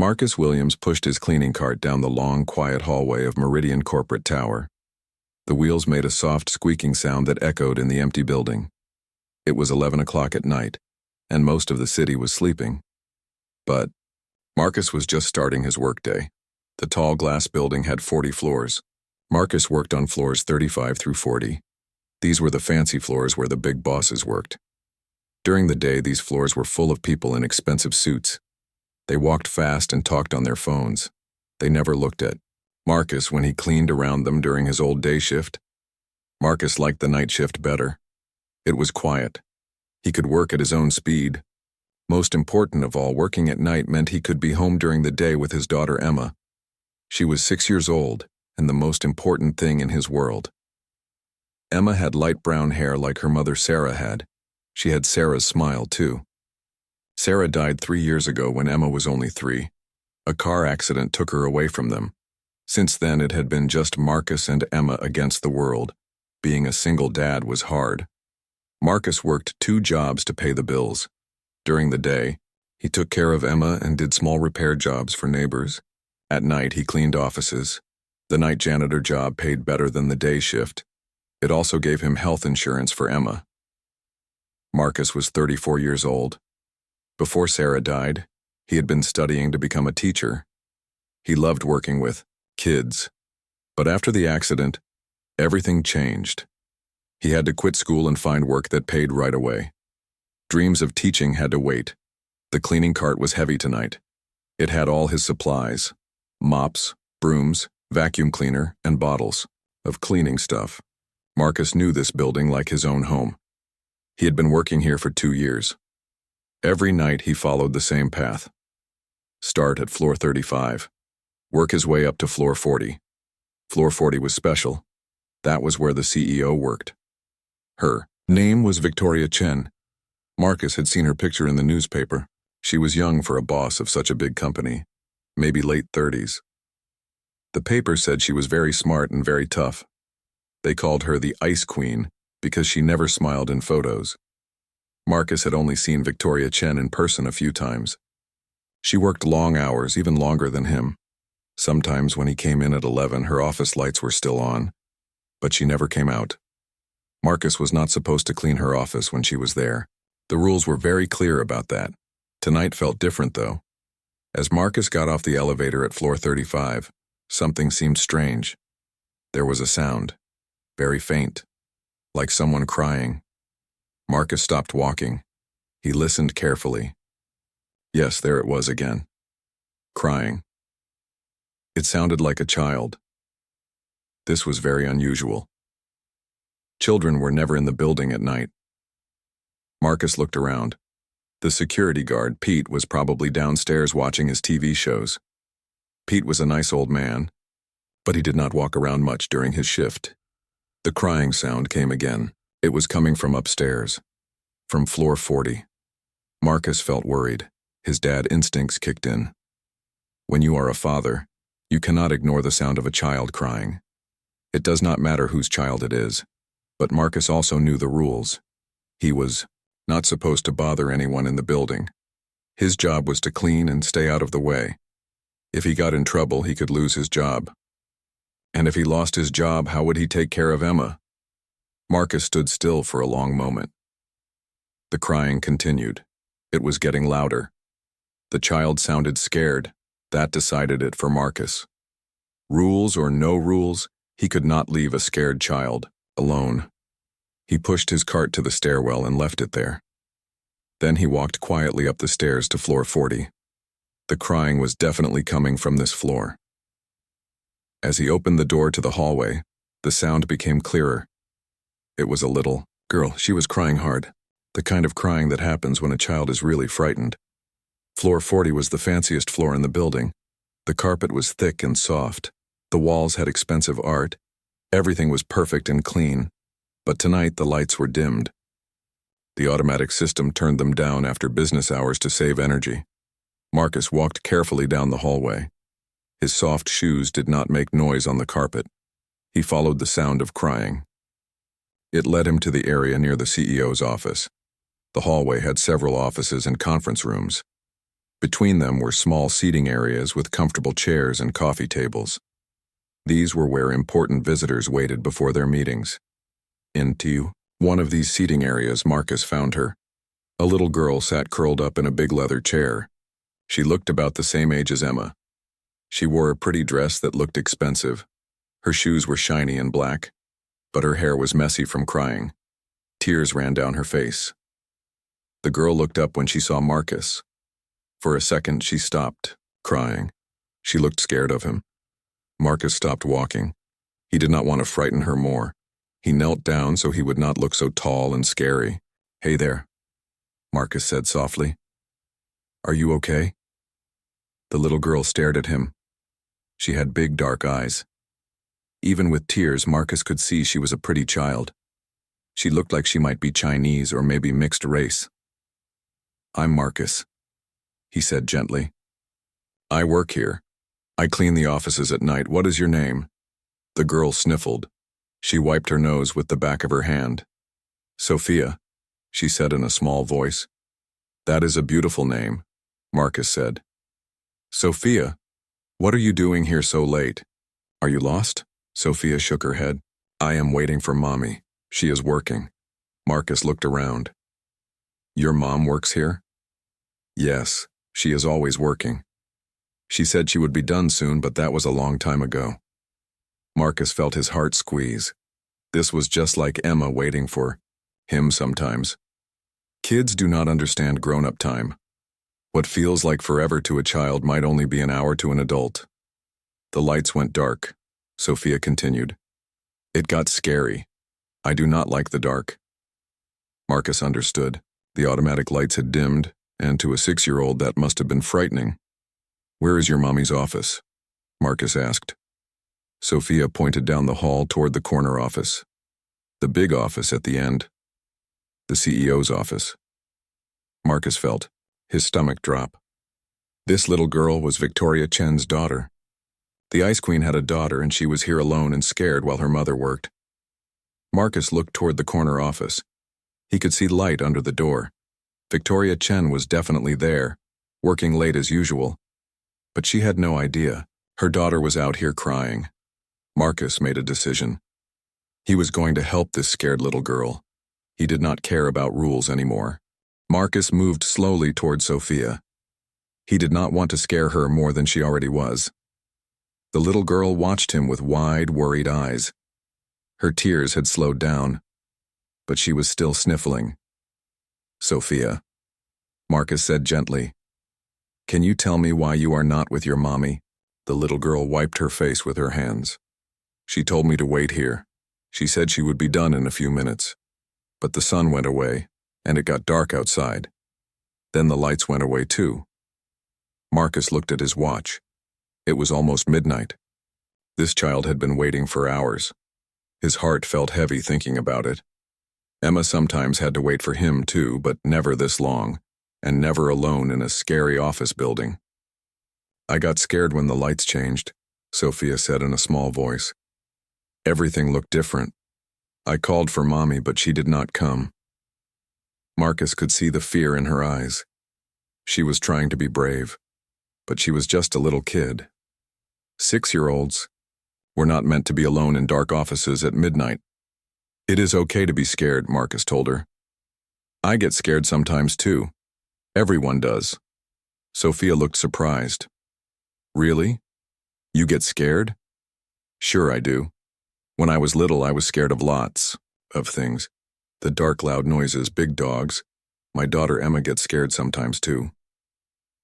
Marcus Williams pushed his cleaning cart down the long, quiet hallway of Meridian Corporate Tower. The wheels made a soft squeaking sound that echoed in the empty building. It was 11 o'clock at night, and most of the city was sleeping. But Marcus was just starting his workday. The tall glass building had 40 floors. Marcus worked on floors 35 through 40. These were the fancy floors where the big bosses worked. During the day, these floors were full of people in expensive suits. They walked fast and talked on their phones. They never looked at Marcus when he cleaned around them during his old day shift. Marcus liked the night shift better. It was quiet. He could work at his own speed. Most important of all, working at night meant he could be home during the day with his daughter Emma. She was 6 years old and the most important thing in his world. Emma had light brown hair like her mother Sarah had. She had Sarah's smile too. Sarah died 3 years ago when Emma was only 3. A car accident took her away from them. Since then, it had been just Marcus and Emma against the world. Being a single dad was hard. Marcus worked 2 jobs to pay the bills. During the day, he took care of Emma and did small repair jobs for neighbors. At night, he cleaned offices. The night janitor job paid better than the day shift. It also gave him health insurance for Emma. Marcus was 34 years old. Before Sarah died, he had been studying to become a teacher. He loved working with kids. But after the accident, everything changed. He had to quit school and find work that paid right away. Dreams of teaching had to wait. The cleaning cart was heavy tonight. It had all his supplies: mops, brooms, vacuum cleaner, and bottles of cleaning stuff. Marcus knew this building like his own home. He had been working here for 2 years. Every night he followed the same path. Start at floor 35. Work his way up to floor 40. Floor 40 was special. That was where the CEO worked. Her name was Victoria Chen. Marcus had seen her picture in the newspaper. She was young for a boss of such a big company, maybe late 30s. The paper said she was very smart and very tough. They called her the Ice Queen because she never smiled in photos. Marcus had only seen Victoria Chen in person a few times. She worked long hours, even longer than him. Sometimes when he came in at 11, her office lights were still on, but she never came out. Marcus was not supposed to clean her office when she was there. The rules were very clear about that. Tonight felt different, though. As Marcus got off the elevator at floor 35, something seemed strange. There was a sound, very faint, like someone crying. Marcus stopped walking. He listened carefully. Yes, there it was again. Crying. It sounded like a child. This was very unusual. Children were never in the building at night. Marcus looked around. The security guard, Pete, was probably downstairs watching his TV shows. Pete was a nice old man, but he did not walk around much during his shift. The crying sound came again. It was coming from upstairs, from floor 40. Marcus felt worried. His dad instincts kicked in. When you are a father, you cannot ignore the sound of a child crying. It does not matter whose child it is, but Marcus also knew the rules. He was not supposed to bother anyone in the building. His job was to clean and stay out of the way. If he got in trouble, he could lose his job. And if he lost his job, how would he take care of Emma? Marcus stood still for a long moment. The crying continued. It was getting louder. The child sounded scared. That decided it for Marcus. Rules or no rules, he could not leave a scared child alone. He pushed his cart to the stairwell and left it there. Then he walked quietly up the stairs to floor 40. The crying was definitely coming from this floor. As he opened the door to the hallway, the sound became clearer. It was a little girl. She was crying hard, the kind of crying that happens when a child is really frightened. Floor 40 was the fanciest floor in the building. The carpet was thick and soft. The walls had expensive art. Everything was perfect and clean. But tonight the lights were dimmed. The automatic system turned them down after business hours to save energy. Marcus walked carefully down the hallway. His soft shoes did not make noise on the carpet. He followed the sound of crying. It led him to the area near the CEO's office. The hallway had several offices and conference rooms. Between them were small seating areas with comfortable chairs and coffee tables. These were where important visitors waited before their meetings. Into one of these seating areas, Marcus found her. A little girl sat curled up in a big leather chair. She looked about the same age as Emma. She wore a pretty dress that looked expensive. Her shoes were shiny and black, but her hair was messy from crying. Tears ran down her face. The girl looked up when she saw Marcus. For a second, she stopped, crying. She looked scared of him. Marcus stopped walking. He did not want to frighten her more. He knelt down so he would not look so tall and scary. "Hey there," Marcus said softly. "Are you okay?" The little girl stared at him. She had big dark eyes. Even with tears, Marcus could see she was a pretty child. She looked like she might be Chinese or maybe mixed race. "I'm Marcus," he said gently. "I work here. I clean the offices at night. What is your name?" The girl sniffled. She wiped her nose with the back of her hand. "Sophia," she said in a small voice. "That is a beautiful name," Marcus said. "Sophia, what are you doing here so late? Are you lost?" Sophia shook her head. "I am waiting for Mommy. She is working." Marcus looked around. "Your mom works here?" "Yes, she is always working. She said she would be done soon, but that was a long time ago." Marcus felt his heart squeeze. This was just like Emma waiting for him sometimes. Kids do not understand grown-up time. What feels like forever to a child might only be an hour to an adult. The lights went dark. Sophia continued. "It got scary. I do not like the dark." Marcus understood. The automatic lights had dimmed, and to a 6-year-old that must have been frightening. "Where is your mommy's office?" Marcus asked. Sophia pointed down the hall toward the corner office. The big office at the end. The CEO's office. Marcus felt his stomach drop. This little girl was Victoria Chen's daughter. The Ice Queen had a daughter, and she was here alone and scared while her mother worked. Marcus looked toward the corner office. He could see light under the door. Victoria Chen was definitely there, working late as usual. But she had no idea. Her daughter was out here crying. Marcus made a decision. He was going to help this scared little girl. He did not care about rules anymore. Marcus moved slowly toward Sophia. He did not want to scare her more than she already was. The little girl watched him with wide, worried eyes. Her tears had slowed down, but she was still sniffling. "Sophia," Marcus said gently, "can you tell me why you are not with your mommy?" The little girl wiped her face with her hands. "She told me to wait here. She said she would be done in a few minutes. But the sun went away, and it got dark outside. Then the lights went away too." Marcus looked at his watch. It was almost midnight. This child had been waiting for hours. His heart felt heavy thinking about it. Emma sometimes had to wait for him too, but never this long, and never alone in a scary office building. "I got scared when the lights changed," Sophia said in a small voice. "Everything looked different. I called for Mommy, but she did not come." Marcus could see the fear in her eyes. She was trying to be brave, but she was just a little kid. 6-year-olds were not meant to be alone in dark offices at midnight. "It is okay to be scared," Marcus told her. "I get scared sometimes too. Everyone does." Sophia looked surprised. "Really? You get scared?" "Sure I do. When I was little, I was scared of lots of things. The dark, loud noises, big dogs. My daughter Emma gets scared sometimes too."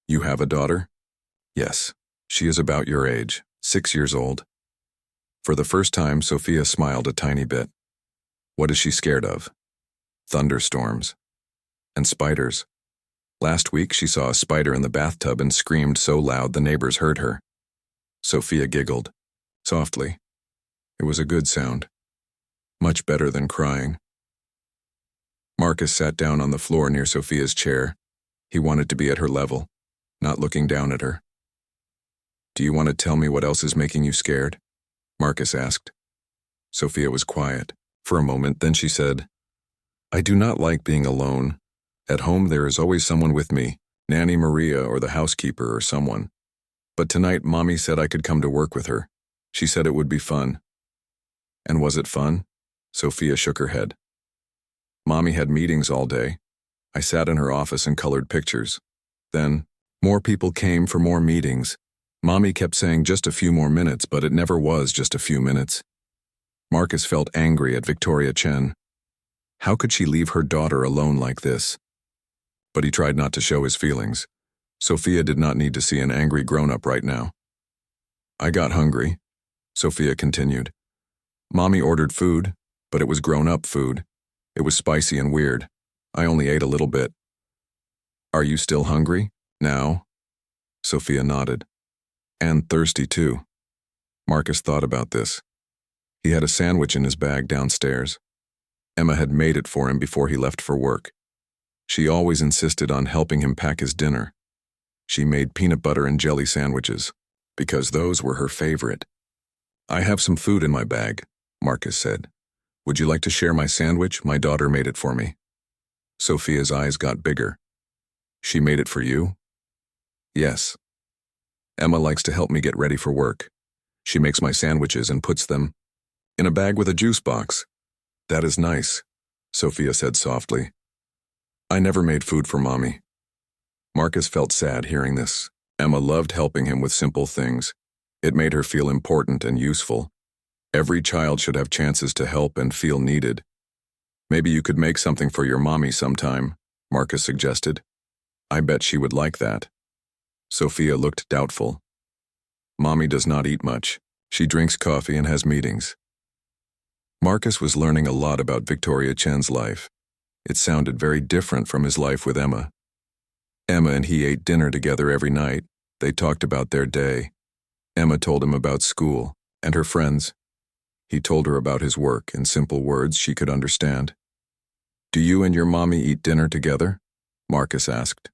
"You have a daughter?" "Yes. She is about your age, 6 years old." For the first time, Sophia smiled a tiny bit. "What is she scared of?" "Thunderstorms. And spiders. Last week she saw a spider in the bathtub and screamed so loud the neighbors heard her." Sophia giggled, softly. It was a good sound. Much better than crying. Marcus sat down on the floor near Sophia's chair. He wanted to be at her level, not looking down at her. "Do you want to tell me what else is making you scared?" Marcus asked. Sophia was quiet for a moment, then she said, "I do not like being alone. At home there is always someone with me, Nanny Maria or the housekeeper or someone. But tonight, Mommy said I could come to work with her. She said it would be fun. And was it fun? Sophia shook her head. Mommy had meetings all day. I sat in her office and colored pictures. Then, more people came for more meetings. Mommy kept saying just a few more minutes, but it never was just a few minutes. Marcus felt angry at Victoria Chen. How could she leave her daughter alone like this? But he tried not to show his feelings. Sophia did not need to see an angry grown-up right now. I got hungry, Sophia continued. Mommy ordered food, but it was grown-up food. It was spicy and weird. I only ate a little bit. Are you still hungry? Now? Sophia nodded. And thirsty too. Marcus thought about this. He had a sandwich in his bag downstairs. Emma had made it for him before he left for work. She always insisted on helping him pack his dinner. She made peanut butter and jelly sandwiches, because those were her favorite. I have some food in my bag, Marcus said. Would you like to share my sandwich? My daughter made it for me. Sophia's eyes got bigger. She made it for you? Yes. Emma likes to help me get ready for work. She makes my sandwiches and puts them in a bag with a juice box. That is nice, Sophia said softly. I never made food for Mommy. Marcus felt sad hearing this. Emma loved helping him with simple things. It made her feel important and useful. Every child should have chances to help and feel needed. Maybe you could make something for your mommy sometime, Marcus suggested. I bet she would like that. Sophia looked doubtful. Mommy does not eat much. She drinks coffee and has meetings. Marcus was learning a lot about Victoria Chen's life. It sounded very different from his life with Emma. Emma and he ate dinner together every night. They talked about their day. Emma told him about school and her friends. He told her about his work in simple words she could understand. Do you and your mommy eat dinner together? Marcus asked.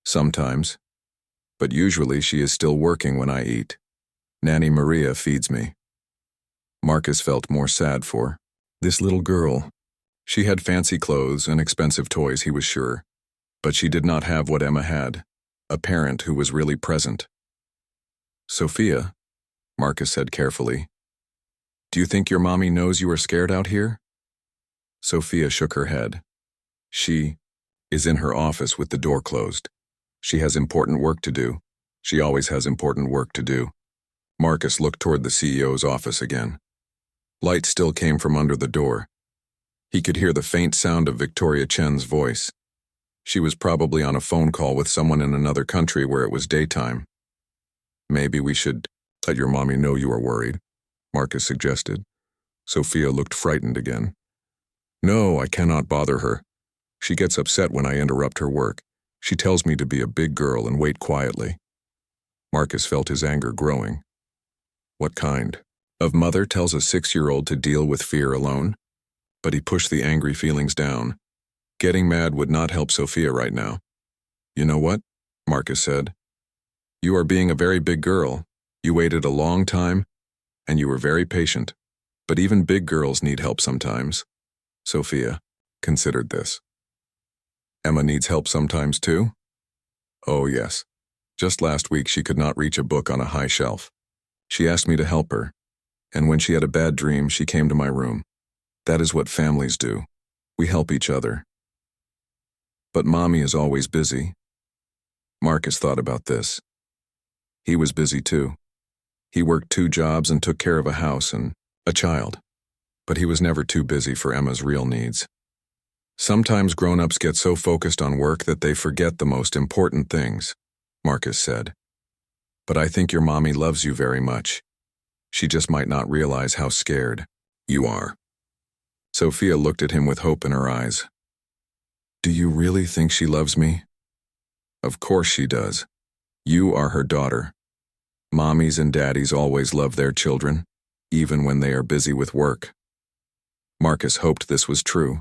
Sometimes. But usually she is still working when I eat. Nanny Maria feeds me. Marcus felt more sad for this little girl. She had fancy clothes and expensive toys, he was sure. But she did not have what Emma had, a parent who was really present. Sophia, Marcus said carefully, do you think your mommy knows you are scared out here? Sophia shook her head. She is in her office with the door closed. She has important work to do. She always has important work to do. Marcus looked toward the CEO's office again. Light still came from under the door. He could hear the faint sound of Victoria Chen's voice. She was probably on a phone call with someone in another country where it was daytime. Maybe we should let your mommy know you are worried, Marcus suggested. Sophia looked frightened again. No, I cannot bother her. She gets upset when I interrupt her work. She tells me to be a big girl and wait quietly. Marcus felt his anger growing. What kind of mother tells a 6-year-old to deal with fear alone? But he pushed the angry feelings down. Getting mad would not help Sophia right now. You know what? Marcus said. You are being a very big girl. You waited a long time, and you were very patient. But even big girls need help sometimes. Sophia considered this. Emma needs help sometimes too? Oh yes. Just last week she could not reach a book on a high shelf. She asked me to help her, and when she had a bad dream, she came to my room. That is what families do. We help each other. But Mommy is always busy. Marcus thought about this. He was busy too. He worked 2 jobs and took care of a house and a child. But he was never too busy for Emma's real needs. Sometimes grown-ups get so focused on work that they forget the most important things, Marcus said. But I think your mommy loves you very much. She just might not realize how scared you are. Sophia looked at him with hope in her eyes. Do you really think she loves me? Of course she does. You are her daughter. Mommies and daddies always love their children, even when they are busy with work. Marcus hoped this was true.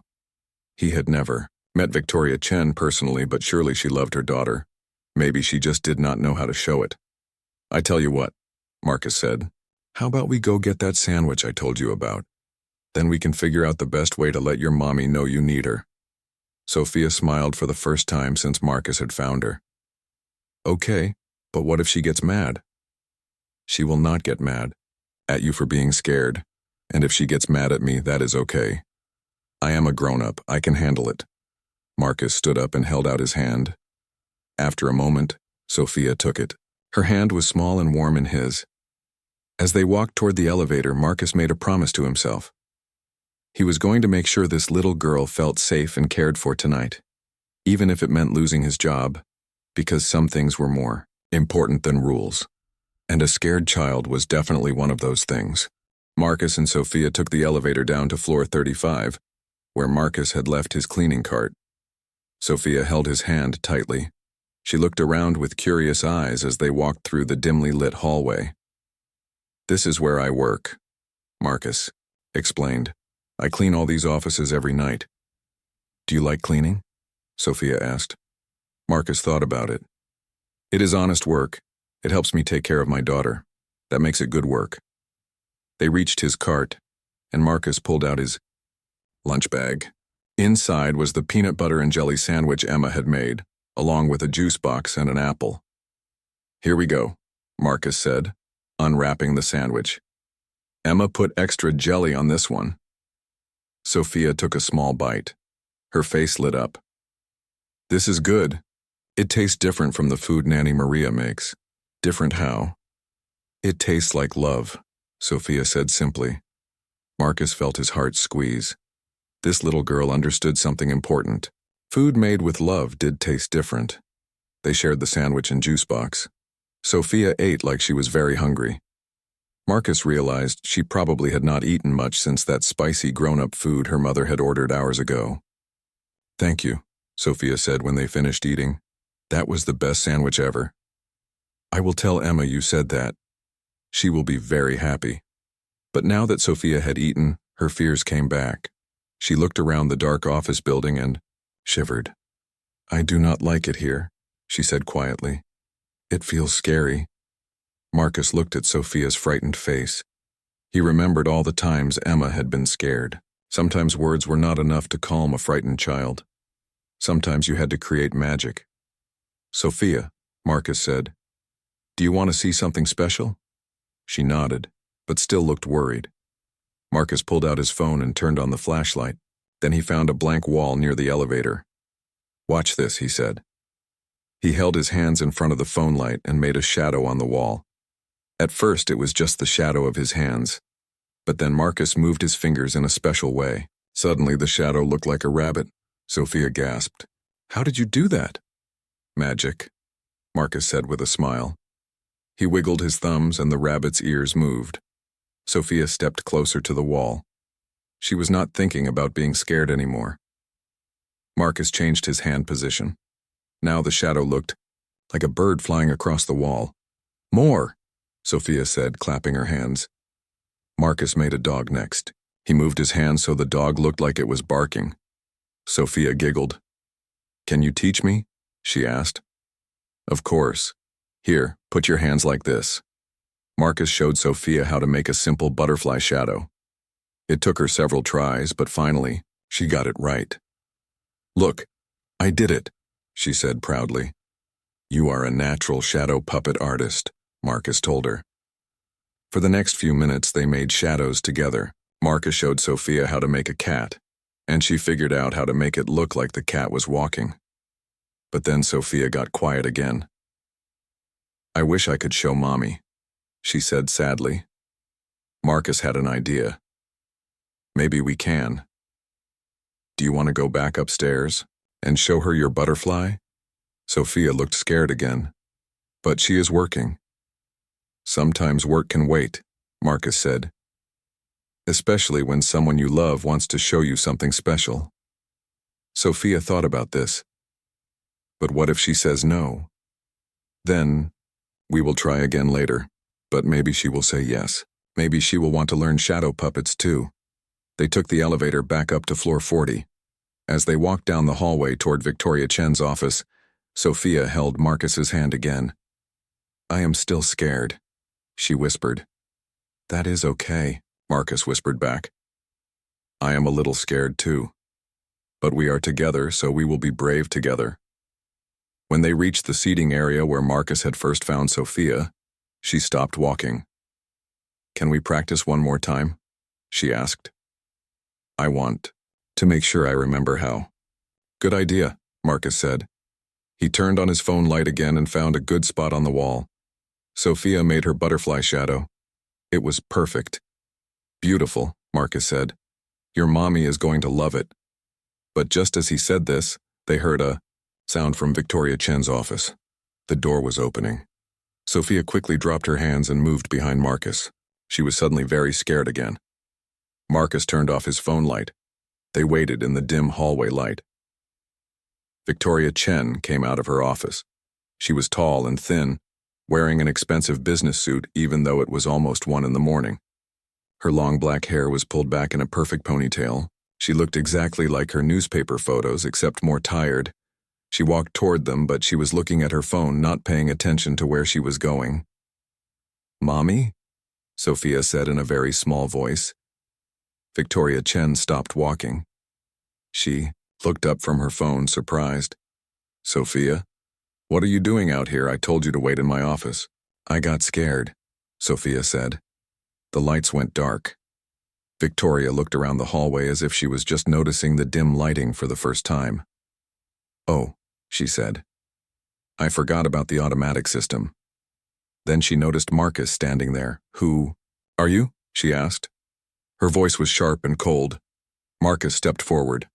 He had never met Victoria Chen personally, but surely she loved her daughter. Maybe she just did not know how to show it. I tell you what, Marcus said. How about we go get that sandwich I told you about? Then we can figure out the best way to let your mommy know you need her. Sophia smiled for the first time since Marcus had found her. Okay, but what if she gets mad? She will not get mad at you for being scared, and if she gets mad at me, that is okay. I am a grown-up, I can handle it. Marcus stood up and held out his hand. After a moment, Sophia took it. Her hand was small and warm in his. As they walked toward the elevator, Marcus made a promise to himself. He was going to make sure this little girl felt safe and cared for tonight, even if it meant losing his job, because some things were more important than rules. And a scared child was definitely one of those things. Marcus and Sophia took the elevator down to floor 35, where Marcus had left his cleaning cart. Sophia held his hand tightly. She looked around with curious eyes as they walked through the dimly lit hallway. This is where I work, Marcus explained. I clean all these offices every night. Do you like cleaning? Sophia asked. Marcus thought about it. It is honest work. It helps me take care of my daughter. That makes it good work. They reached his cart, and Marcus pulled out his lunch bag. Inside was the peanut butter and jelly sandwich Emma had made, along with a juice box and an apple. Here we go, Marcus said, unwrapping the sandwich. Emma put extra jelly on this one. Sophia took a small bite. Her face lit up. This is good. It tastes different from the food Nanny Maria makes. Different how? It tastes like love, Sophia said simply. Marcus felt his heart squeeze. This little girl understood something important. Food made with love did taste different. They shared the sandwich and juice box. Sophia ate like she was very hungry. Marcus realized she probably had not eaten much since that spicy grown-up food her mother had ordered hours ago. Thank you, Sophia said when they finished eating. That was the best sandwich ever. I will tell Emma you said that. She will be very happy. But now that Sophia had eaten, her fears came back. She looked around the dark office building and shivered. I do not like it here, she said quietly. It feels scary. Marcus looked at Sophia's frightened face. He remembered all the times Emma had been scared. Sometimes words were not enough to calm a frightened child. Sometimes you had to create magic. Sophia, Marcus said, do you want to see something special? She nodded, but still looked worried. Marcus pulled out his phone and turned on the flashlight. Then he found a blank wall near the elevator. Watch this, he said. He held his hands in front of the phone light and made a shadow on the wall. At first, it was just the shadow of his hands. But then Marcus moved his fingers in a special way. Suddenly, the shadow looked like a rabbit. Sophia gasped. How did you do that? Magic, Marcus said with a smile. He wiggled his thumbs and the rabbit's ears moved. Sophia stepped closer to the wall. She was not thinking about being scared anymore. Marcus changed his hand position. Now the shadow looked like a bird flying across the wall. More, Sophia said, clapping her hands. Marcus made a dog next. He moved his hand so the dog looked like it was barking. Sophia giggled. Can you teach me? She asked. Of course. Here, put your hands like this. Marcus showed Sophia how to make a simple butterfly shadow. It took her several tries, but finally, she got it right. Look, I did it, she said proudly. You are a natural shadow puppet artist, Marcus told her. For the next few minutes, they made shadows together. Marcus showed Sophia how to make a cat, and she figured out how to make it look like the cat was walking. But then Sophia got quiet again. I wish I could show Mommy, she said sadly. Marcus had an idea. Maybe we can. Do you want to go back upstairs and show her your butterfly? Sophia looked scared again. But she is working. Sometimes work can wait, Marcus said. Especially when someone you love wants to show you something special. Sophia thought about this. But what if she says no? Then, we will try again later, but maybe she will say yes. Maybe she will want to learn shadow puppets too. They took the elevator back up to floor 40. As they walked down the hallway toward Victoria Chen's office, Sophia held Marcus's hand again. I am still scared, she whispered. That is okay, Marcus whispered back. I am a little scared too. But we are together, so we will be brave together. When they reached the seating area where Marcus had first found Sophia, she stopped walking. "Can we practice one more time?" she asked. "I want to make sure I remember how." "Good idea," Marcus said. He turned on his phone light again and found a good spot on the wall. Sophia made her butterfly shadow. It was perfect. "Beautiful," Marcus said. "Your mommy is going to love it." But just as he said this, they heard a sound from Victoria Chen's office. The door was opening. Sophia quickly dropped her hands and moved behind Marcus. She was suddenly very scared again. Marcus turned off his phone light. They waited in the dim hallway light. Victoria Chen came out of her office. She was tall and thin, wearing an expensive business suit even though it was almost 1 in the morning. Her long black hair was pulled back in a perfect ponytail. She looked exactly like her newspaper photos, except more tired. She walked toward them, but she was looking at her phone, not paying attention to where she was going. "Mommy?" Sophia said in a very small voice. Victoria Chen stopped walking. She looked up from her phone, surprised. "Sophia? What are you doing out here? I told you to wait in my office." "I got scared," Sophia said. The lights went dark. Victoria looked around the hallway as if she was just noticing the dim lighting for the first time. "Oh," she said. "I forgot about the automatic system." Then she noticed Marcus standing there. "Who are you?" she asked. Her voice was sharp and cold. Marcus stepped forward.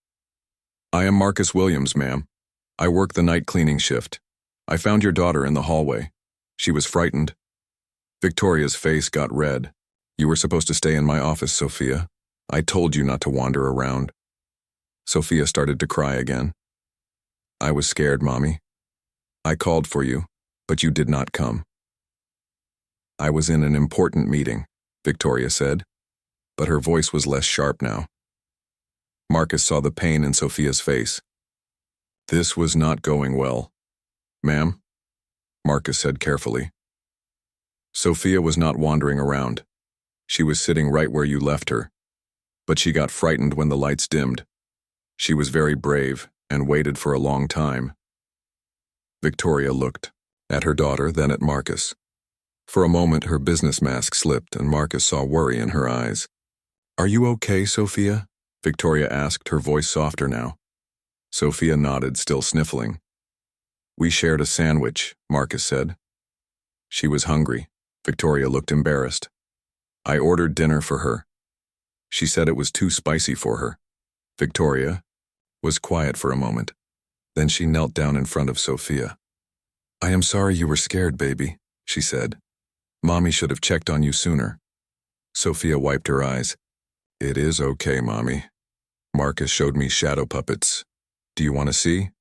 "I am Marcus Williams, ma'am. I work the night cleaning shift. I found your daughter in the hallway. She was frightened." Victoria's face got red. "You were supposed to stay in my office, Sophia. I told you not to wander around." Sophia started to cry again. "I was scared, Mommy. I called for you, but you did not come." "I was in an important meeting," Victoria said, but her voice was less sharp now. Marcus saw the pain in Sophia's face. This was not going well. "Ma'am?" Marcus said carefully. Sophia was not wandering around. She was sitting right where you left her. But she got frightened when the lights dimmed. She was very brave and waited for a long time. Victoria looked at her daughter, then at Marcus. For a moment, her business mask slipped, and Marcus saw worry in her eyes. "Are you okay, Sophia?" Victoria asked, her voice softer now. Sophia nodded, still sniffling. "We shared a sandwich," Marcus said. She was hungry. Victoria looked embarrassed. "I ordered dinner for her. She said it was too spicy for her." Victoria was quiet for a moment. Then she knelt down in front of Sophia. "I am sorry you were scared, baby," she said. "Mommy should have checked on you sooner." Sophia wiped her eyes. "It is okay, Mommy. Marcus showed me shadow puppets. Do you want to see?"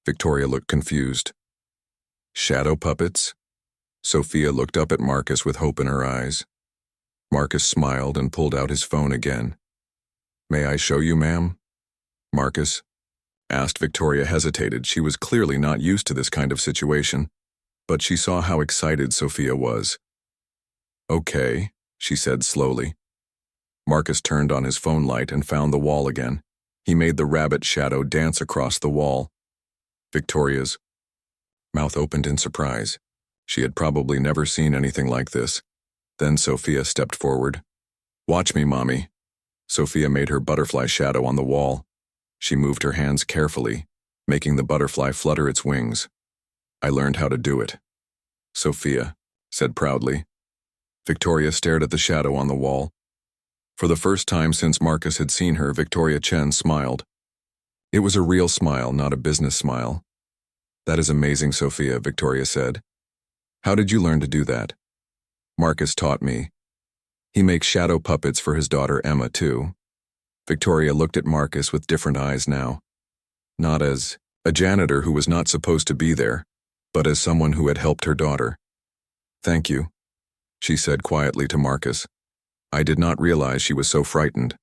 Victoria looked confused. "Shadow puppets?" Sophia looked up at Marcus with hope in her eyes. Marcus smiled and pulled out his phone again. "May I show you, ma'am?" Marcus asked. Victoria hesitated. She was clearly not used to this kind of situation, but she saw how excited Sophia was. "Okay," she said slowly. Marcus turned on his phone light and found the wall again. He made the rabbit shadow dance across the wall. Victoria's mouth opened in surprise. She had probably never seen anything like this. Then Sophia stepped forward. "Watch me, Mommy." Sophia made her butterfly shadow on the wall. She moved her hands carefully, making the butterfly flutter its wings. "I learned how to do it," Sophia said proudly. Victoria stared at the shadow on the wall. For the first time since Marcus had seen her, Victoria Chen smiled. It was a real smile, not a business smile. "That is amazing, Sophia," Victoria said. "How did you learn to do that?" "Marcus taught me. He makes shadow puppets for his daughter Emma, too." Victoria looked at Marcus with different eyes now. Not as a janitor who was not supposed to be there, but as someone who had helped her daughter. "Thank you," she said quietly to Marcus. "I did not realize she was so frightened."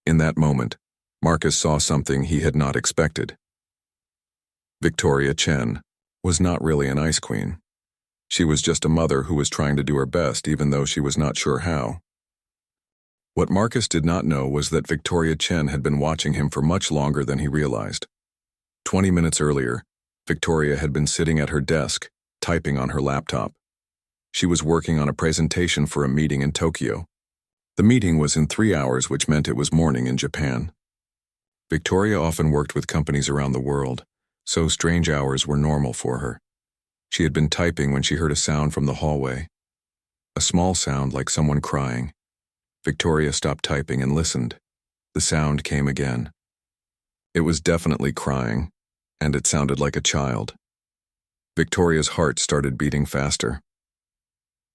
In that moment, Marcus saw something he had not expected. Victoria Chen was not really an ice queen. She was just a mother who was trying to do her best even though she was not sure how. What Marcus did not know was that Victoria Chen had been watching him for much longer than he realized. 20 minutes earlier, Victoria had been sitting at her desk, typing on her laptop. She was working on a presentation for a meeting in Tokyo. The meeting was in 3 hours, which meant it was morning in Japan. Victoria often worked with companies around the world, so strange hours were normal for her. She had been typing when she heard a sound from the hallway. A small sound like someone crying. Victoria stopped typing and listened. The sound came again. It was definitely crying, and it sounded like a child. Victoria's heart started beating faster.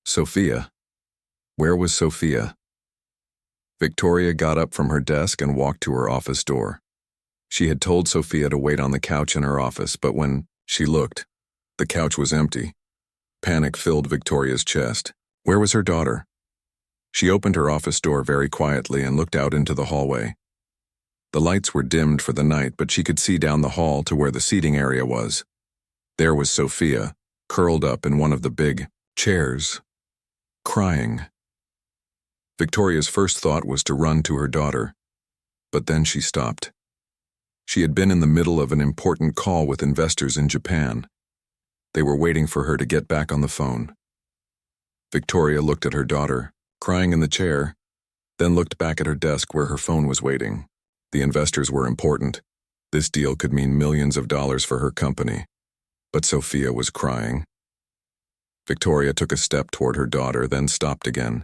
Sophia. Where was Sophia? Victoria got up from her desk and walked to her office door. She had told Sophia to wait on the couch in her office, but when she looked, the couch was empty. Panic filled Victoria's chest. Where was her daughter? She opened her office door very quietly and looked out into the hallway. The lights were dimmed for the night, but she could see down the hall to where the seating area was. There was Sophia, curled up in one of the big chairs, crying. Victoria's first thought was to run to her daughter, but then she stopped. She had been in the middle of an important call with investors in Japan. They were waiting for her to get back on the phone. Victoria looked at her daughter, crying in the chair, then looked back at her desk where her phone was waiting. The investors were important. This deal could mean millions of dollars for her company. But Sophia was crying. Victoria took a step toward her daughter, then stopped again.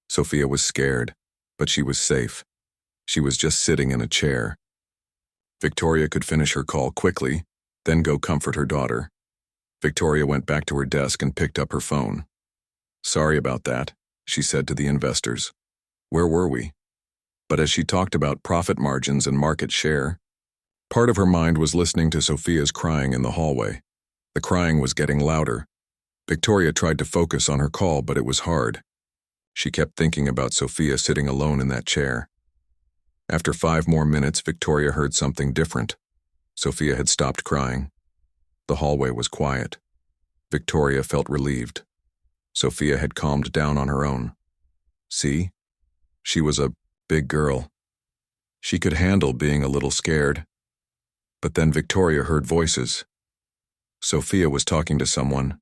Sophia was scared, but she was safe. She was just sitting in a chair. Victoria could finish her call quickly, then go comfort her daughter. Victoria went back to her desk and picked up her phone. "Sorry about that," she said to the investors. "Where were we?" But as she talked about profit margins and market share, part of her mind was listening to Sophia's crying in the hallway. The crying was getting louder. Victoria tried to focus on her call, but it was hard. She kept thinking about Sophia sitting alone in that chair. After 5 more minutes, Victoria heard something different. Sophia had stopped crying. The hallway was quiet. Victoria felt relieved. Sophia had calmed down on her own. See? She was a big girl. She could handle being a little scared. But then Victoria heard voices. Sophia was talking to someone.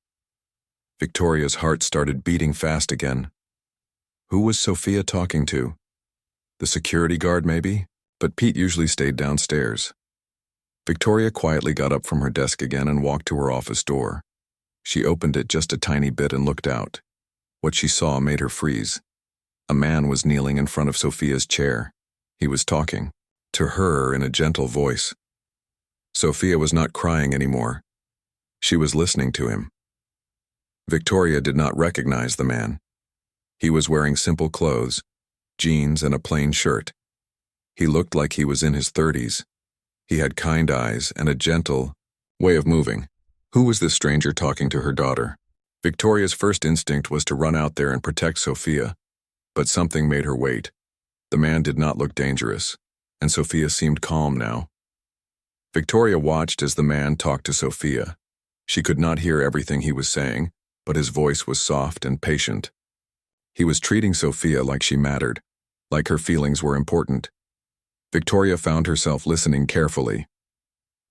Victoria's heart started beating fast again. Who was Sophia talking to? The security guard, maybe? But Pete usually stayed downstairs. Victoria quietly got up from her desk again and walked to her office door. She opened it just a tiny bit and looked out. What she saw made her freeze. A man was kneeling in front of Sophia's chair. He was talking to her in a gentle voice. Sophia was not crying anymore. She was listening to him. Victoria did not recognize the man. He was wearing simple clothes, jeans and a plain shirt. He looked like he was in his 30s. He had kind eyes and a gentle way of moving. Who was this stranger talking to her daughter? Victoria's first instinct was to run out there and protect Sophia, but something made her wait. The man did not look dangerous, and Sophia seemed calm now. Victoria watched as the man talked to Sophia. She could not hear everything he was saying, but his voice was soft and patient. He was treating Sophia like she mattered, like her feelings were important. Victoria found herself listening carefully.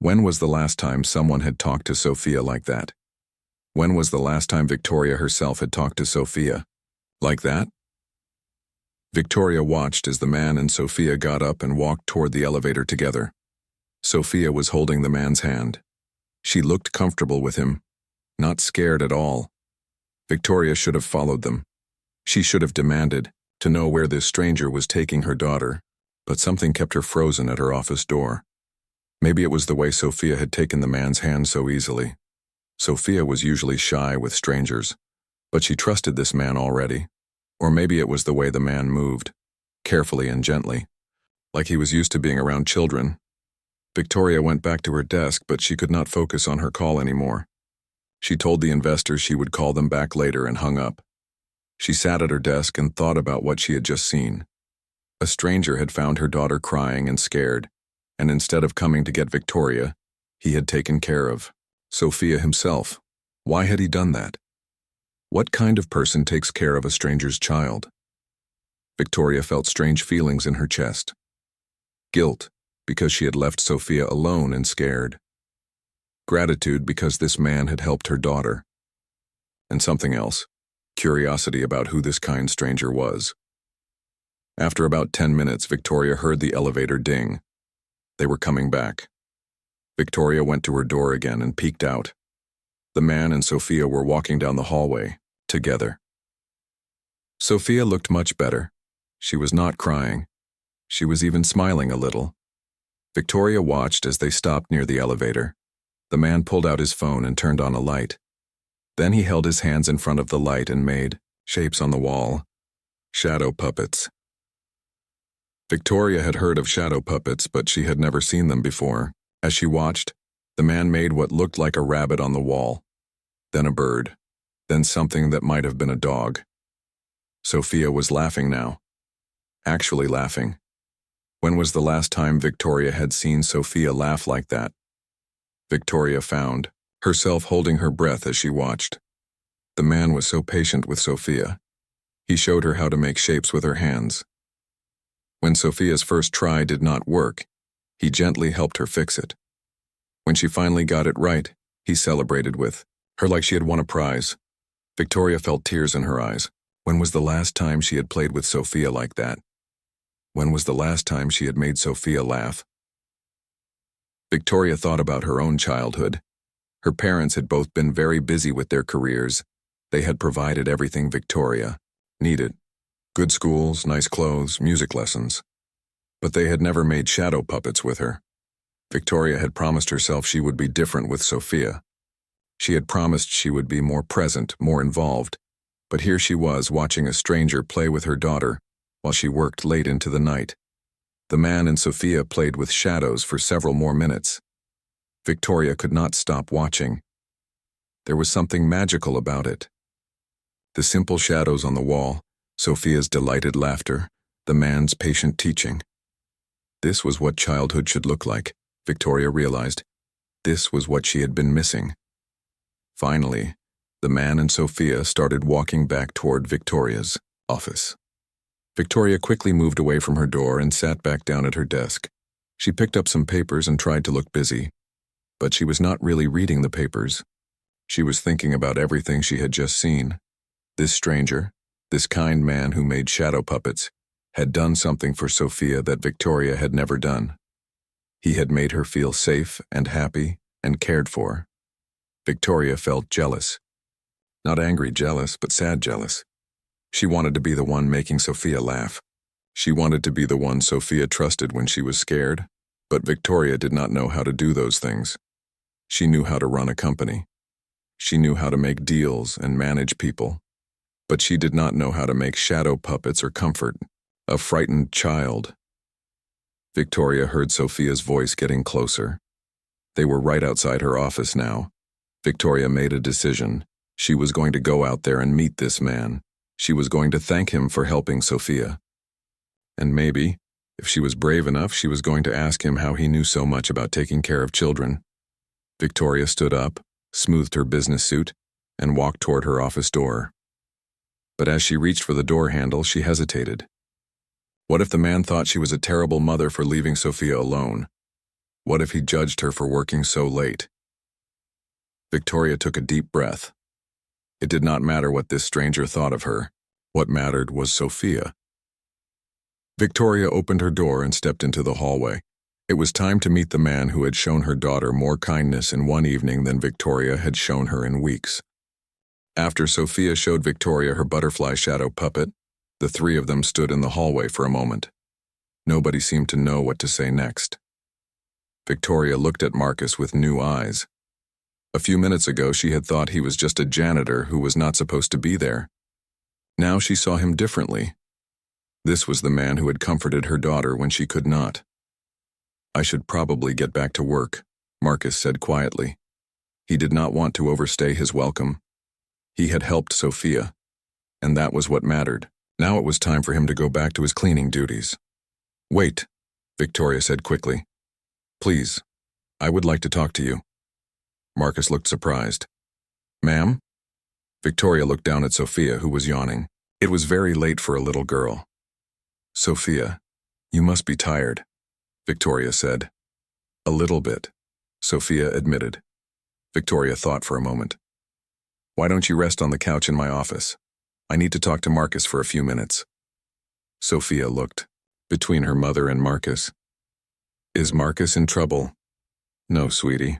When was the last time someone had talked to Sophia like that? When was the last time Victoria herself had talked to Sophia like that? Victoria watched as the man and Sophia got up and walked toward the elevator together. Sophia was holding the man's hand. She looked comfortable with him, not scared at all. Victoria should have followed them. She should have demanded to know where this stranger was taking her daughter, but something kept her frozen at her office door. Maybe it was the way Sophia had taken the man's hand so easily. Sophia was usually shy with strangers, but she trusted this man already. Or maybe it was the way the man moved, carefully and gently, like he was used to being around children. Victoria went back to her desk, but she could not focus on her call anymore. She told the investors she would call them back later and hung up. She sat at her desk and thought about what she had just seen. A stranger had found her daughter crying and scared, and instead of coming to get Victoria, he had taken care of Sophia himself. Why had he done that? What kind of person takes care of a stranger's child? Victoria felt strange feelings in her chest. Guilt, because she had left Sophia alone and scared. Gratitude because this man had helped her daughter. And something else, curiosity about who this kind stranger was. After about 10 minutes, Victoria heard the elevator ding. They were coming back. Victoria went to her door again and peeked out. The man and Sophia were walking down the hallway, together. Sophia looked much better. She was not crying. She was even smiling a little. Victoria watched as they stopped near the elevator. The man pulled out his phone and turned on a light. Then he held his hands in front of the light and made shapes on the wall. Shadow puppets. Victoria had heard of shadow puppets, but she had never seen them before. As she watched, the man made what looked like a rabbit on the wall, then a bird, then something that might have been a dog. Sophia was laughing now. Actually laughing. When was the last time Victoria had seen Sophia laugh like that? Victoria found herself holding her breath as she watched. The man was so patient with Sophia. He showed her how to make shapes with her hands. When Sophia's first try did not work, he gently helped her fix it. When she finally got it right, he celebrated with her like she had won a prize. Victoria felt tears in her eyes. When was the last time she had played with Sophia like that? When was the last time she had made Sophia laugh? Victoria thought about her own childhood. Her parents had both been very busy with their careers. They had provided everything Victoria needed. Good schools, nice clothes, music lessons. But they had never made shadow puppets with her. Victoria had promised herself she would be different with Sophia. She had promised she would be more present, more involved. But here she was watching a stranger play with her daughter while she worked late into the night. The man and Sophia played with shadows for several more minutes. Victoria could not stop watching. There was something magical about it. The simple shadows on the wall, Sophia's delighted laughter, the man's patient teaching. This was what childhood should look like, Victoria realized. This was what she had been missing. Finally, the man and Sophia started walking back toward Victoria's office. Victoria quickly moved away from her door and sat back down at her desk. She picked up some papers and tried to look busy. But she was not really reading the papers. She was thinking about everything she had just seen. This stranger, this kind man who made shadow puppets, had done something for Sophia that Victoria had never done. He had made her feel safe and happy and cared for. Victoria felt jealous. Not angry jealous, but sad jealous. She wanted to be the one making Sophia laugh. She wanted to be the one Sophia trusted when she was scared, but Victoria did not know how to do those things. She knew how to run a company. She knew how to make deals and manage people. But she did not know how to make shadow puppets or comfort a frightened child. Victoria heard Sophia's voice getting closer. They were right outside her office now. Victoria made a decision. She was going to go out there and meet this man. She was going to thank him for helping Sophia. And maybe, if she was brave enough, she was going to ask him how he knew so much about taking care of children. Victoria stood up, smoothed her business suit, and walked toward her office door. But as she reached for the door handle, she hesitated. What if the man thought she was a terrible mother for leaving Sophia alone? What if he judged her for working so late? Victoria took a deep breath. It did not matter what this stranger thought of her. What mattered was Sophia. Victoria opened her door and stepped into the hallway. It was time to meet the man who had shown her daughter more kindness in one evening than Victoria had shown her in weeks. After Sophia showed Victoria her butterfly shadow puppet, the three of them stood in the hallway for a moment. Nobody seemed to know what to say next. Victoria looked at Marcus with new eyes. A few minutes ago, she had thought he was just a janitor who was not supposed to be there. Now she saw him differently. This was the man who had comforted her daughter when she could not. "I should probably get back to work," Marcus said quietly. He did not want to overstay his welcome. He had helped Sophia, and that was what mattered. Now it was time for him to go back to his cleaning duties. "Wait," Victoria said quickly. "Please, I would like to talk to you." Marcus looked surprised. "Ma'am?" Victoria looked down at Sophia, who was yawning. It was very late for a little girl. Sophia, you must be tired, Victoria said. A little bit, Sophia admitted. Victoria thought for a moment. Why don't you rest on the couch in my office? I need to talk to Marcus for a few minutes. Sophia looked between her mother and Marcus. Is Marcus in trouble? No, sweetie.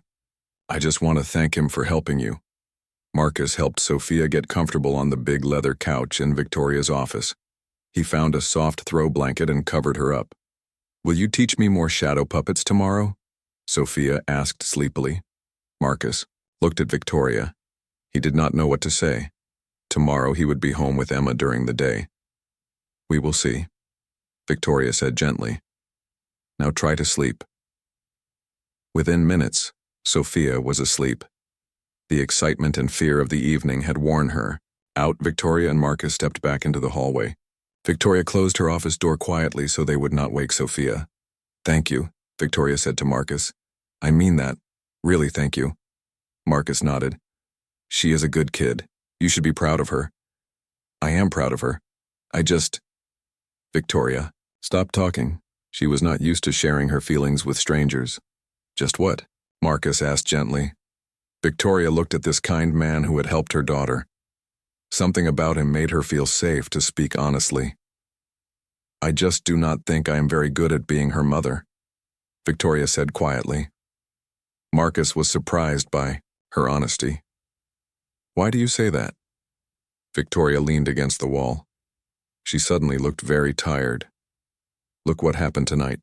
I just want to thank him for helping you. Marcus helped Sophia get comfortable on the big leather couch in Victoria's office. He found a soft throw blanket and covered her up. Will you teach me more shadow puppets tomorrow? Sophia asked sleepily. Marcus looked at Victoria. He did not know what to say. Tomorrow he would be home with Emma during the day. We will see, Victoria said gently. Now try to sleep. Within minutes, Sophia was asleep. The excitement and fear of the evening had worn her. Out, Victoria and Marcus stepped back into the hallway. Victoria closed her office door quietly so they would not wake Sophia. Thank you, Victoria said to Marcus. I mean that. Really, thank you. Marcus nodded. She is a good kid. You should be proud of her. I am proud of her. Victoria, stop talking. She was not used to sharing her feelings with strangers. Just what? Marcus asked gently. Victoria looked at this kind man who had helped her daughter. Something about him made her feel safe to speak honestly. I just do not think I am very good at being her mother, Victoria said quietly. Marcus was surprised by her honesty. Why do you say that? Victoria leaned against the wall. She suddenly looked very tired. Look what happened tonight.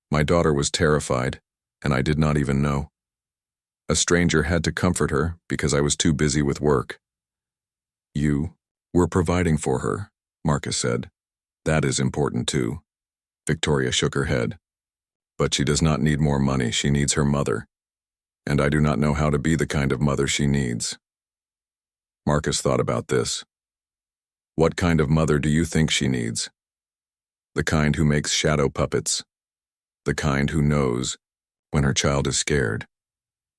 My daughter was terrified, and I did not even know. A stranger had to comfort her because I was too busy with work. You were providing for her, Marcus said. That is important too. Victoria shook her head. But she does not need more money, she needs her mother. And I do not know how to be the kind of mother she needs. Marcus thought about this. What kind of mother do you think she needs? The kind who makes shadow puppets. The kind who knows when her child is scared.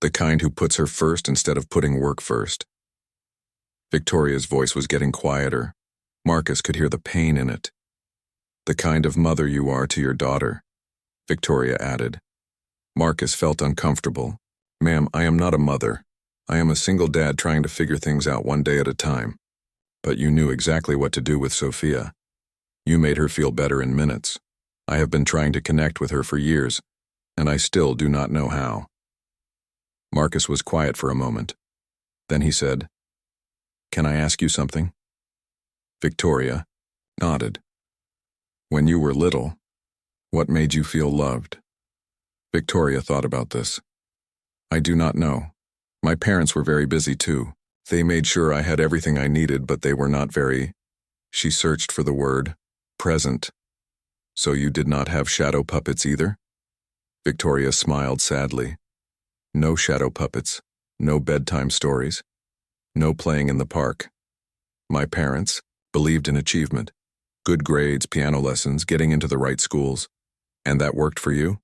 The kind who puts her first instead of putting work first. Victoria's voice was getting quieter. Marcus could hear the pain in it. The kind of mother you are to your daughter, Victoria added. Marcus felt uncomfortable. Ma'am, I am not a mother. I am a single dad trying to figure things out one day at a time. But you knew exactly what to do with Sophia. You made her feel better in minutes. I have been trying to connect with her for years, and I still do not know how. Marcus was quiet for a moment. Then he said, Can I ask you something? Victoria nodded. When you were little, what made you feel loved? Victoria thought about this. I do not know. My parents were very busy too. They made sure I had everything I needed, but they were not very, she searched for the word, present. So you did not have shadow puppets either? Victoria smiled sadly. No shadow puppets, no bedtime stories, no playing in the park. My parents believed in achievement, good grades, piano lessons, getting into the right schools. And that worked for you?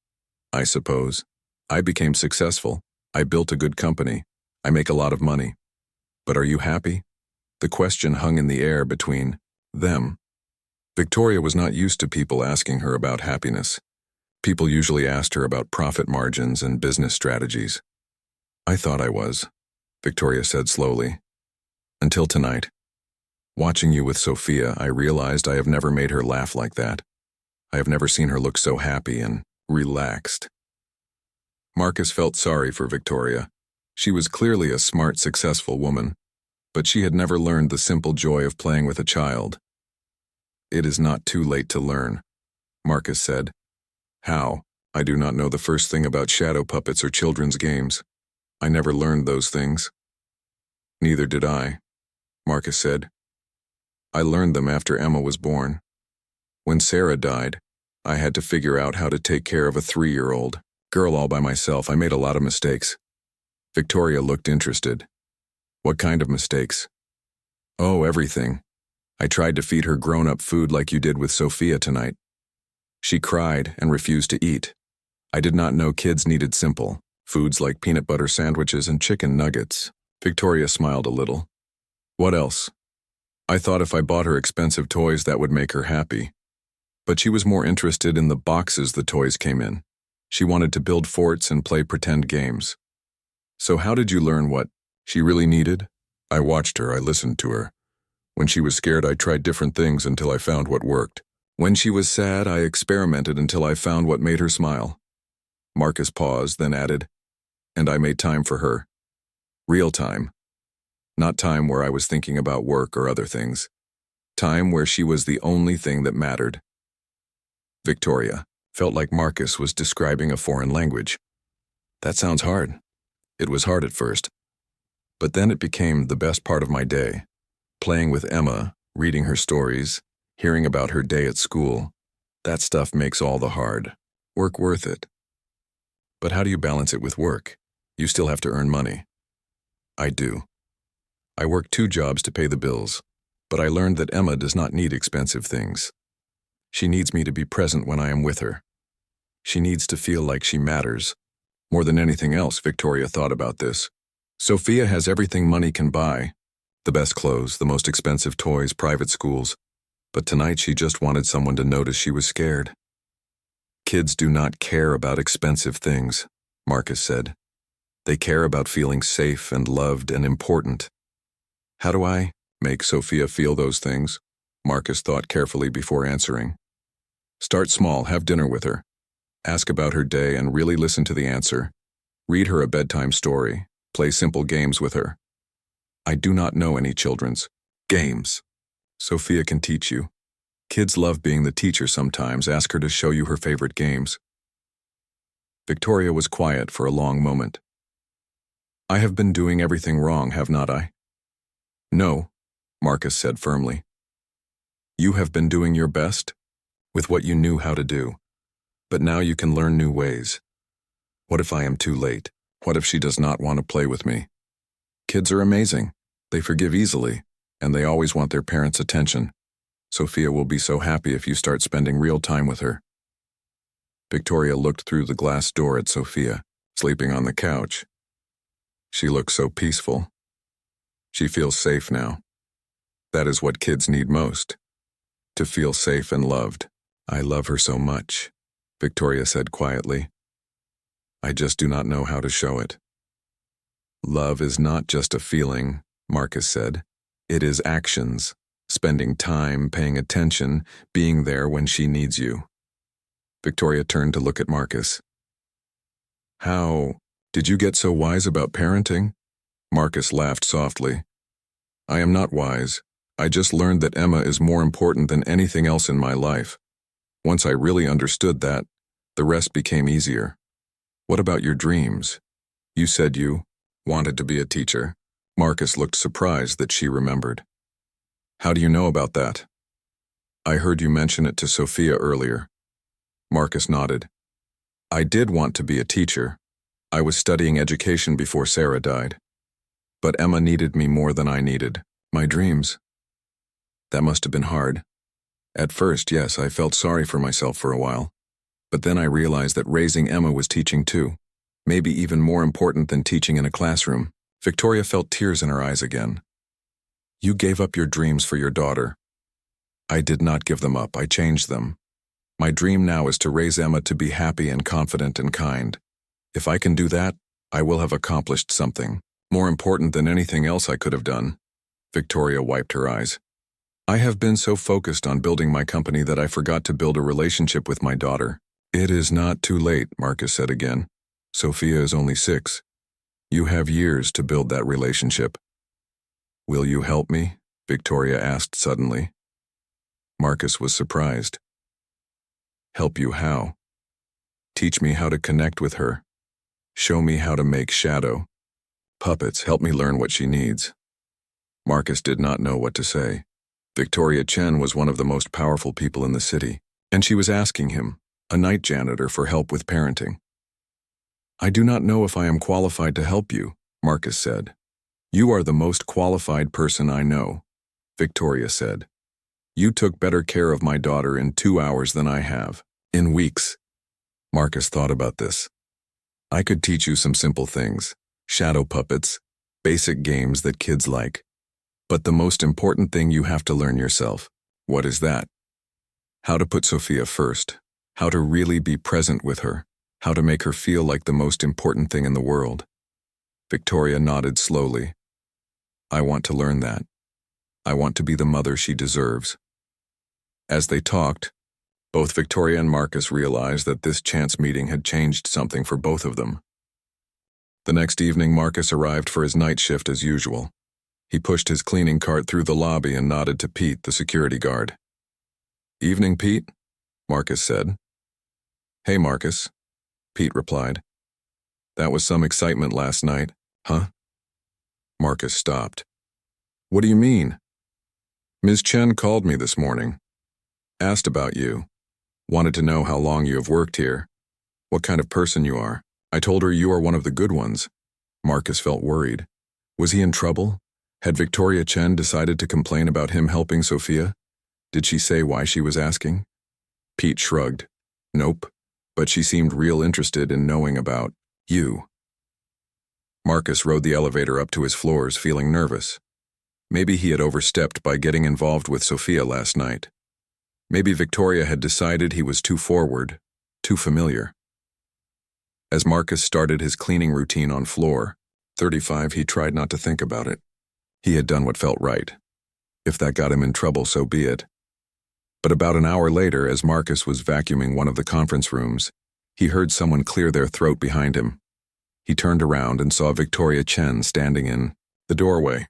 I suppose. I became successful. I built a good company. I make a lot of money. But are you happy? The question hung in the air between them. Victoria was not used to people asking her about happiness. People usually asked her about profit margins and business strategies. I thought I was, Victoria said slowly. Until tonight. Watching you with Sophia, I realized I have never made her laugh like that. I have never seen her look so happy and relaxed. Marcus felt sorry for Victoria. She was clearly a smart, successful woman, but she had never learned the simple joy of playing with a child. It is not too late to learn, Marcus said. How? I do not know the first thing about shadow puppets or children's games. I never learned those things. Neither did I, Marcus said. I learned them after Emma was born. When Sarah died, I had to figure out how to take care of a 3-year-old girl all by myself. I made a lot of mistakes. Victoria looked interested. What kind of mistakes? Oh, everything. I tried to feed her grown-up food like you did with Sophia tonight. She cried and refused to eat. I did not know kids needed simple foods like peanut butter sandwiches and chicken nuggets. Victoria smiled a little. What else? I thought if I bought her expensive toys that would make her happy. But she was more interested in the boxes the toys came in. She wanted to build forts and play pretend games. So how did you learn what she really needed? I watched her, I listened to her. When she was scared, I tried different things until I found what worked. When she was sad, I experimented until I found what made her smile. Marcus paused, then added, and I made time for her. Real time. Not time where I was thinking about work or other things. Time where she was the only thing that mattered. Victoria felt like Marcus was describing a foreign language. That sounds hard. It was hard at first. But then it became the best part of my day. Playing with Emma, reading her stories, hearing about her day at school. That stuff makes all the hard work worth it. But how do you balance it with work? You still have to earn money. I do. I work 2 jobs to pay the bills, but I learned that Emma does not need expensive things. She needs me to be present when I am with her. She needs to feel like she matters. More than anything else, Victoria thought about this. Sophia has everything money can buy. The best clothes, the most expensive toys, private schools. But tonight she just wanted someone to notice she was scared. Kids do not care about expensive things, Marcus said. They care about feeling safe and loved and important. How do I make Sophia feel those things? Marcus thought carefully before answering. Start small, have dinner with her. Ask about her day and really listen to the answer. Read her a bedtime story. Play simple games with her. I do not know any children's games. Sophia can teach you. Kids love being the teacher sometimes. Ask her to show you her favorite games. Victoria was quiet for a long moment. I have been doing everything wrong, have not I? No, Marcus said firmly. You have been doing your best with what you knew how to do. But now you can learn new ways. What if I am too late? What if she does not want to play with me? Kids are amazing. They forgive easily, and they always want their parents' attention. Sophia will be so happy if you start spending real time with her. Victoria looked through the glass door at Sophia, sleeping on the couch. She looks so peaceful. She feels safe now. That is what kids need most. To feel safe and loved. I love her so much, Victoria said quietly. I just do not know how to show it. Love is not just a feeling, Marcus said. It is actions, spending time, paying attention, being there when she needs you. Victoria turned to look at Marcus. How did you get so wise about parenting? Marcus laughed softly. I am not wise. I just learned that Emma is more important than anything else in my life. Once I really understood that, the rest became easier. What about your dreams? You said you wanted to be a teacher. Marcus looked surprised that she remembered. How do you know about that? I heard you mention it to Sophia earlier. Marcus nodded. I did want to be a teacher. I was studying education before Sarah died. But Emma needed me more than I needed. My dreams. That must have been hard. At first, yes, I felt sorry for myself for a while. But then I realized that raising Emma was teaching too. Maybe even more important than teaching in a classroom. Victoria felt tears in her eyes again. You gave up your dreams for your daughter. I did not give them up, I changed them. My dream now is to raise Emma to be happy and confident and kind. If I can do that, I will have accomplished something. More important than anything else I could have done. Victoria wiped her eyes. I have been so focused on building my company that I forgot to build a relationship with my daughter. It is not too late, Marcus said again. Sophia is only 6. You have years to build that relationship. Will you help me? Victoria asked suddenly. Marcus was surprised. Help you how? Teach me how to connect with her. Show me how to make shadow puppets. Help me learn what she needs. Marcus did not know what to say. Victoria Chen was one of the most powerful people in the city, and she was asking him, a night janitor, for help with parenting. I do not know if I am qualified to help you, Marcus said. You are the most qualified person I know, Victoria said. You took better care of my daughter in 2 hours than I have. In weeks. Marcus thought about this. I could teach you some simple things, shadow puppets, basic games that kids like. But the most important thing you have to learn yourself. What is that? How to put Sophia first. How to really be present with her. How to make her feel like the most important thing in the world. Victoria nodded slowly. I want to learn that. I want to be the mother she deserves. As they talked, both Victoria and Marcus realized that this chance meeting had changed something for both of them. The next evening, Marcus arrived for his night shift as usual. He pushed his cleaning cart through the lobby and nodded to Pete, the security guard. Evening, Pete, Marcus said. Hey, Marcus, Pete replied. That was some excitement last night, huh? Marcus stopped. What do you mean? Ms. Chen called me this morning. Asked about you. Wanted to know how long you have worked here. What kind of person you are. I told her you are one of the good ones. Marcus felt worried. Was he in trouble? Had Victoria Chen decided to complain about him helping Sophia? Did she say why she was asking? Pete shrugged. Nope, but she seemed real interested in knowing about you. Marcus rode the elevator up to his floors, feeling nervous. Maybe he had overstepped by getting involved with Sophia last night. Maybe Victoria had decided he was too forward, too familiar. As Marcus started his cleaning routine on floor 35, he tried not to think about it. He had done what felt right. If that got him in trouble, so be it. But about an hour later, as Marcus was vacuuming one of the conference rooms, he heard someone clear their throat behind him. He turned around and saw Victoria Chen standing in the doorway.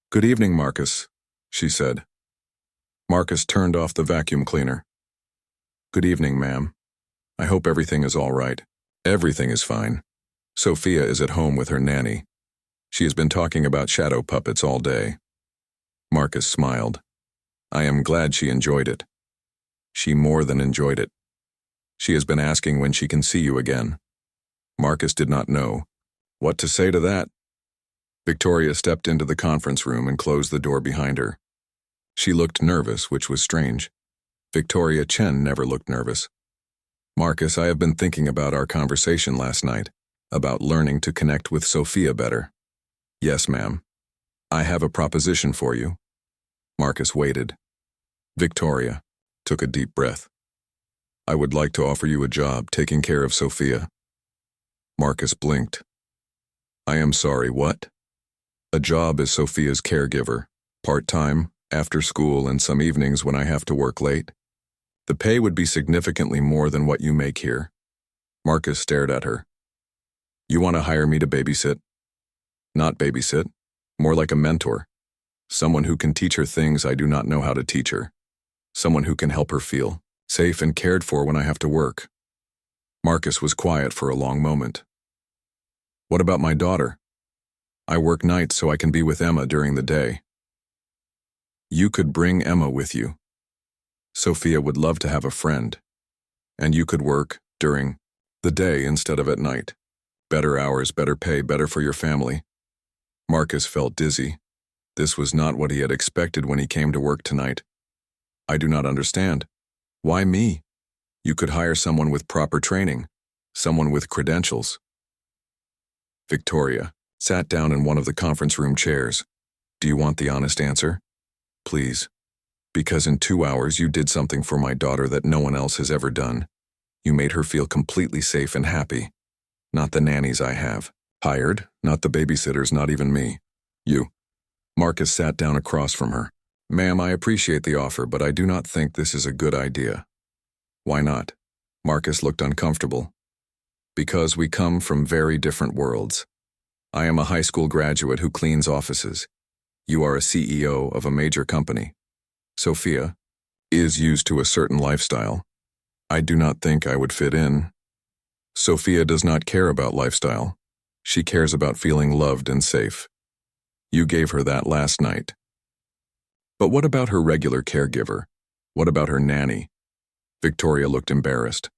Good evening, Marcus, she said. Marcus turned off the vacuum cleaner. Good evening, ma'am. I hope everything is all right. Everything is fine. Sophia is at home with her nanny. She has been talking about shadow puppets all day. Marcus smiled. I am glad she enjoyed it. She more than enjoyed it. She has been asking when she can see you again. Marcus did not know what to say to that. Victoria stepped into the conference room and closed the door behind her. She looked nervous, which was strange. Victoria Chen never looked nervous. Marcus, I have been thinking about our conversation last night, about learning to connect with Sophia better. Yes, ma'am. I have a proposition for you. Marcus waited. Victoria took a deep breath. I would like to offer you a job taking care of Sophia. Marcus blinked. I am sorry, what? A job as Sophia's caregiver, part-time, after school, and some evenings when I have to work late. The pay would be significantly more than what you make here. Marcus stared at her. You want to hire me to babysit? Not babysit, more like a mentor. Someone who can teach her things I do not know how to teach her. Someone who can help her feel safe and cared for when I have to work. Marcus was quiet for a long moment. What about my daughter? I work nights so I can be with Emma during the day. You could bring Emma with you. Sophia would love to have a friend. And you could work during the day instead of at night. Better hours, better pay, better for your family. Marcus felt dizzy. This was not what he had expected when he came to work tonight. I do not understand. Why me? You could hire someone with proper training, someone with credentials. Victoria sat down in one of the conference room chairs. Do you want the honest answer? Please. Because in 2 hours you did something for my daughter that no one else has ever done. You made her feel completely safe and happy. Not the nannies I have hired, not the babysitters, not even me. You. Marcus sat down across from her. Ma'am, I appreciate the offer, but I do not think this is a good idea. Why not? Marcus looked uncomfortable. Because we come from very different worlds. I am a high school graduate who cleans offices. You are a CEO of a major company. Sophia is used to a certain lifestyle. I do not think I would fit in. Sophia does not care about lifestyle. She cares about feeling loved and safe. You gave her that last night. But what about her regular caregiver? What about her nanny? Victoria looked embarrassed.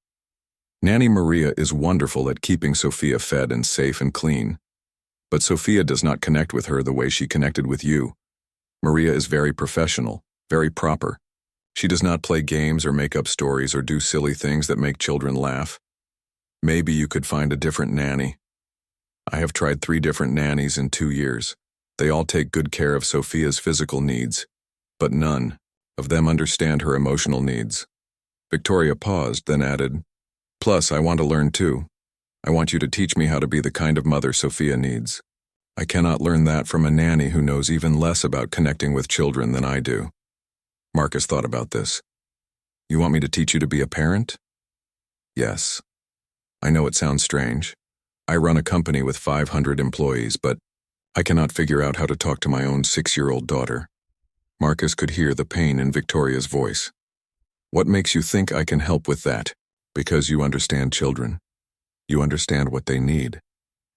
Nanny Maria is wonderful at keeping Sophia fed and safe and clean. But Sophia does not connect with her the way she connected with you. Maria is very professional, very proper. She does not play games or make up stories or do silly things that make children laugh. Maybe you could find a different nanny. I have tried 3 different nannies in 2 years. They all take good care of Sophia's physical needs, but none of them understand her emotional needs. Victoria paused, then added, "Plus, I want to learn too. I want you to teach me how to be the kind of mother Sophia needs. I cannot learn that from a nanny who knows even less about connecting with children than I do." Marcus thought about this. "You want me to teach you to be a parent?" "Yes. I know it sounds strange. I run a company with 500 employees, but I cannot figure out how to talk to my own 6-year-old daughter." Marcus could hear the pain in Victoria's voice. "What makes you think I can help with that?" "Because you understand children. You understand what they need,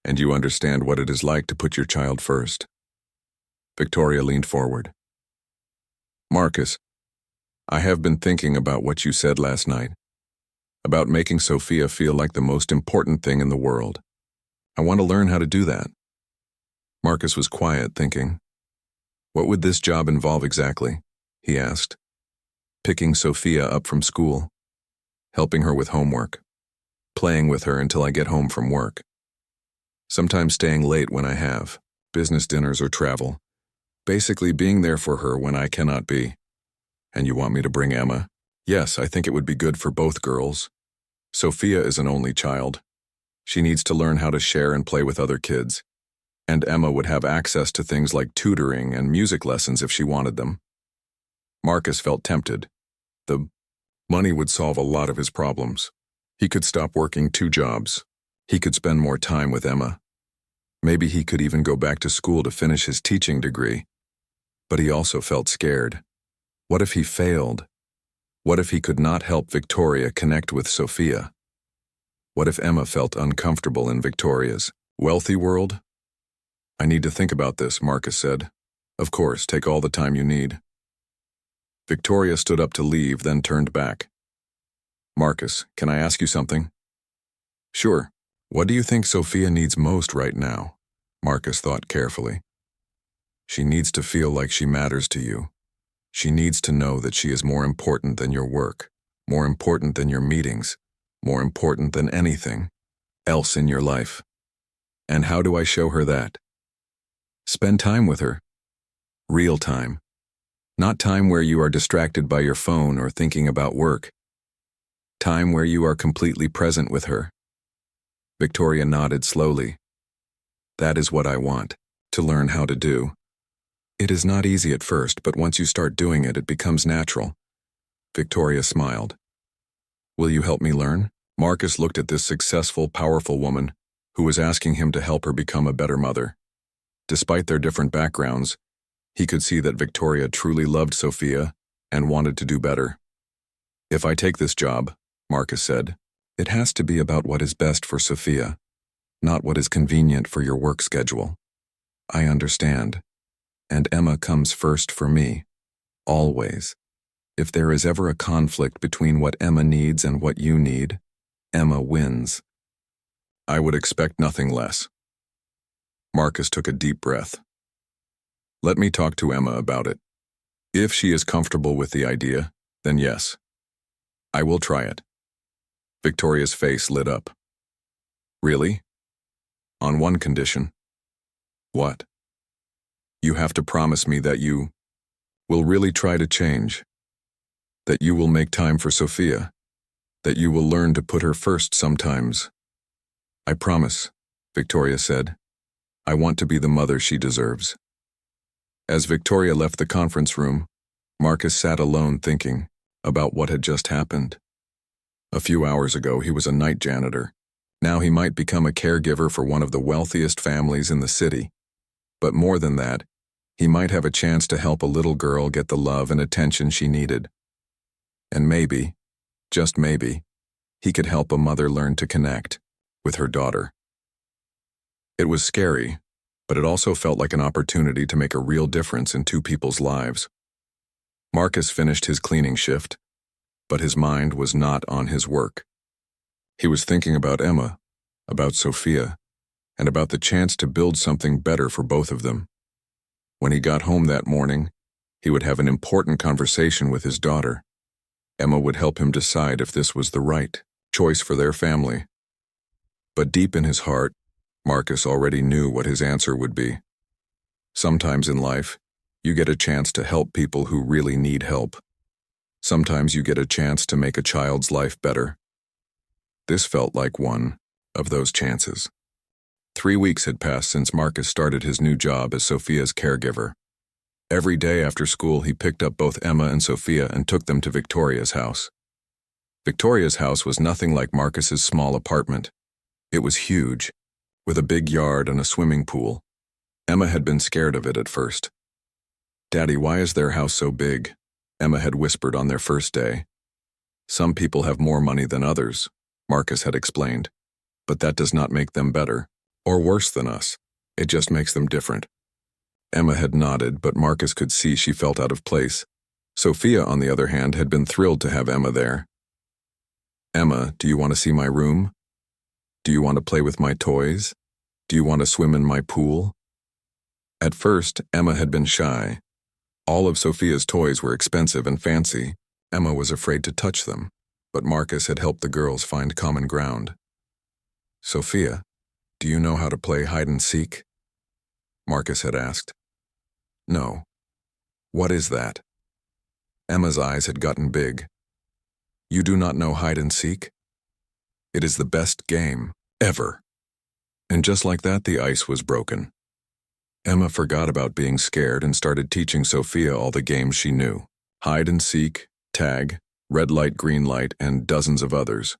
and you understand what it is like to put your child first." Victoria leaned forward. "Marcus, I have been thinking about what you said last night, about making Sophia feel like the most important thing in the world. I want to learn how to do that." Marcus was quiet, thinking. "What would this job involve exactly?" he asked. "Picking Sophia up from school, helping her with homework, playing with her until I get home from work, sometimes staying late when I have business dinners or travel, basically being there for her when I cannot be." "And you want me to bring Emma?" "Yes, I think it would be good for both girls. Sophia is an only child. She needs to learn how to share and play with other kids, and Emma would have access to things like tutoring and music lessons if she wanted them." Marcus felt tempted. The money would solve a lot of his problems. He could stop working 2 jobs. He could spend more time with Emma. Maybe he could even go back to school to finish his teaching degree. But he also felt scared. What if he failed? What if he could not help Victoria connect with Sophia? What if Emma felt uncomfortable in Victoria's wealthy world? "I need to think about this," Marcus said. "Of course, take all the time you need." Victoria stood up to leave, then turned back. "Marcus, can I ask you something?" "Sure. What do you think Sophia needs most right now?" Marcus thought carefully. "She needs to feel like she matters to you. She needs to know that she is more important than your work, more important than your meetings, more important than anything else in your life. And how do I show her that? Spend time with her. Real time. Not time where you are distracted by your phone or thinking about work. Time where you are completely present with her." Victoria nodded slowly. "That is what I want to learn how to do. It is not easy at first, but once you start doing it, it becomes natural." Victoria smiled. "Will you help me learn?" Marcus looked at this successful, powerful woman who was asking him to help her become a better mother. Despite their different backgrounds, he could see that Victoria truly loved Sophia and wanted to do better. "If I take this job," Marcus said, "it has to be about what is best for Sophia, not what is convenient for your work schedule. I understand. And Emma comes first for me. Always. If there is ever a conflict between what Emma needs and what you need, Emma wins." "I would expect nothing less." Marcus took a deep breath. "Let me talk to Emma about it. If she is comfortable with the idea, then yes. I will try it." Victoria's face lit up. "Really? On one condition." "What?" "You have to promise me that you will really try to change, that you will make time for Sophia, that you will learn to put her first sometimes." "I promise," Victoria said. "I want to be the mother she deserves." As Victoria left the conference room, Marcus sat alone thinking about what had just happened. A few hours ago, he was a night janitor. Now he might become a caregiver for one of the wealthiest families in the city. But more than that, he might have a chance to help a little girl get the love and attention she needed. And maybe, just maybe, he could help a mother learn to connect with her daughter. It was scary, but it also felt like an opportunity to make a real difference in 2 people's lives. Marcus finished his cleaning shift, but his mind was not on his work. He was thinking about Emma, about Sophia, and about the chance to build something better for both of them. When he got home that morning, he would have an important conversation with his daughter. Emma would help him decide if this was the right choice for their family. But deep in his heart, Marcus already knew what his answer would be. Sometimes in life, you get a chance to help people who really need help. Sometimes you get a chance to make a child's life better. This felt like one of those chances. 3 weeks had passed since Marcus started his new job as Sophia's caregiver. Every day after school, he picked up both Emma and Sophia and took them to Victoria's house. Victoria's house was nothing like Marcus's small apartment. It was huge, with a big yard and a swimming pool. Emma had been scared of it at first. "Daddy, why is their house so big?" Emma had whispered on their first day. "Some people have more money than others," Marcus had explained, "but that does not make them better, or worse than us. It just makes them different." Emma had nodded, but Marcus could see she felt out of place. Sophia, on the other hand, had been thrilled to have Emma there. "Emma, do you want to see my room? Do you want to play with my toys? Do you want to swim in my pool?" At first, Emma had been shy. All of Sophia's toys were expensive and fancy. Emma was afraid to touch them, but Marcus had helped the girls find common ground. "Sophia, do you know how to play hide and seek?" Marcus had asked. "No." "What is that?" Emma's eyes had gotten big. "You do not know hide and seek? It is the best game ever." And just like that, the ice was broken. Emma forgot about being scared and started teaching Sophia all the games she knew: hide and seek, tag, red light, green light, and dozens of others.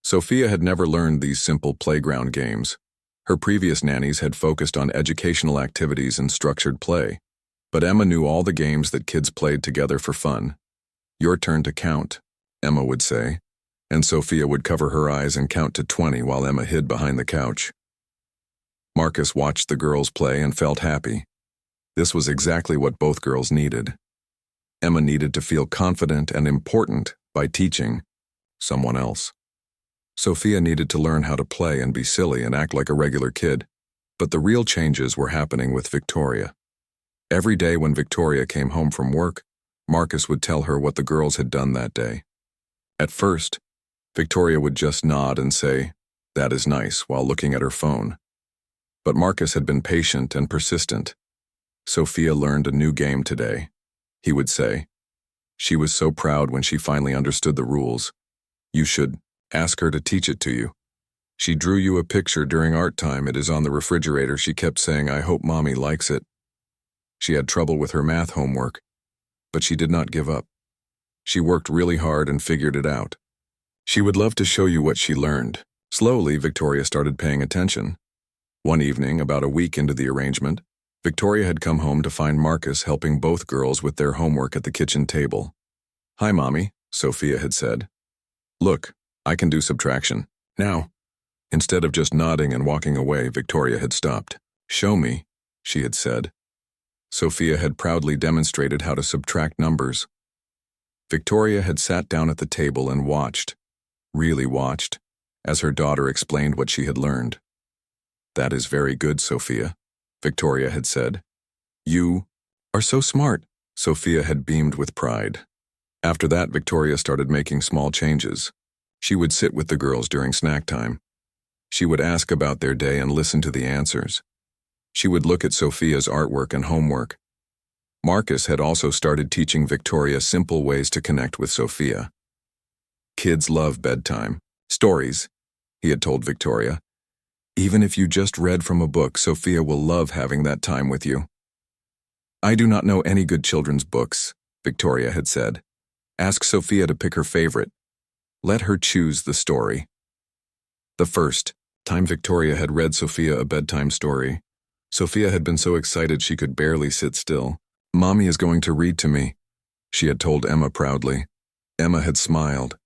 Sophia had never learned these simple playground games. Her previous nannies had focused on educational activities and structured play, but Emma knew all the games that kids played together for fun. "Your turn to count," Emma would say, and Sophia would cover her eyes and count to 20 while Emma hid behind the couch. Marcus watched the girls play and felt happy. This was exactly what both girls needed. Emma needed to feel confident and important by teaching someone else. Sophia needed to learn how to play and be silly and act like a regular kid. But the real changes were happening with Victoria. Every day when Victoria came home from work, Marcus would tell her what the girls had done that day. At first, Victoria would just nod and say, "That is nice," while looking at her phone. But Marcus had been patient and persistent. "Sophia learned a new game today," he would say. "She was so proud when she finally understood the rules. You should ask her to teach it to you. She drew you a picture during art time. It is on the refrigerator. She kept saying, 'I hope Mommy likes it.' She had trouble with her math homework, but she did not give up. She worked really hard and figured it out. She would love to show you what she learned." Slowly, Victoria started paying attention. One evening, about a week into the arrangement, Victoria had come home to find Marcus helping both girls with their homework at the kitchen table. "Hi, Mommy," Sophia had said. "Look, I can do subtraction. Now." Instead of just nodding and walking away, Victoria had stopped. "Show me," she had said. Sophia had proudly demonstrated how to subtract numbers. Victoria had sat down at the table and watched, really watched, as her daughter explained what she had learned. "That is very good, Sophia," Victoria had said. "You are so smart." Sophia had beamed with pride. After that, Victoria started making small changes. She would sit with the girls during snack time. She would ask about their day and listen to the answers. She would look at Sophia's artwork and homework. Marcus had also started teaching Victoria simple ways to connect with Sophia. "Kids love bedtime stories," he had told Victoria. "Even if you just read from a book, Sophia will love having that time with you." "I do not know any good children's books," Victoria had said. "Ask Sophia to pick her favorite. Let her choose the story." The first time Victoria had read Sophia a bedtime story, Sophia had been so excited she could barely sit still. "Mommy is going to read to me," she had told Emma proudly. Emma had smiled.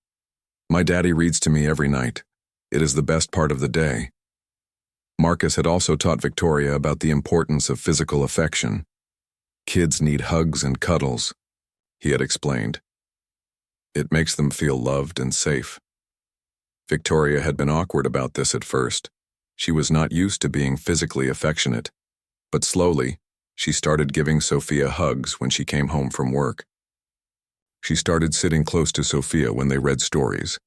"My daddy reads to me every night. It is the best part of the day." Marcus had also taught Victoria about the importance of physical affection. "Kids need hugs and cuddles," he had explained. "It makes them feel loved and safe." Victoria had been awkward about this at first. She was not used to being physically affectionate. But slowly, she started giving Sophia hugs when she came home from work. She started sitting close to Sophia when they read stories.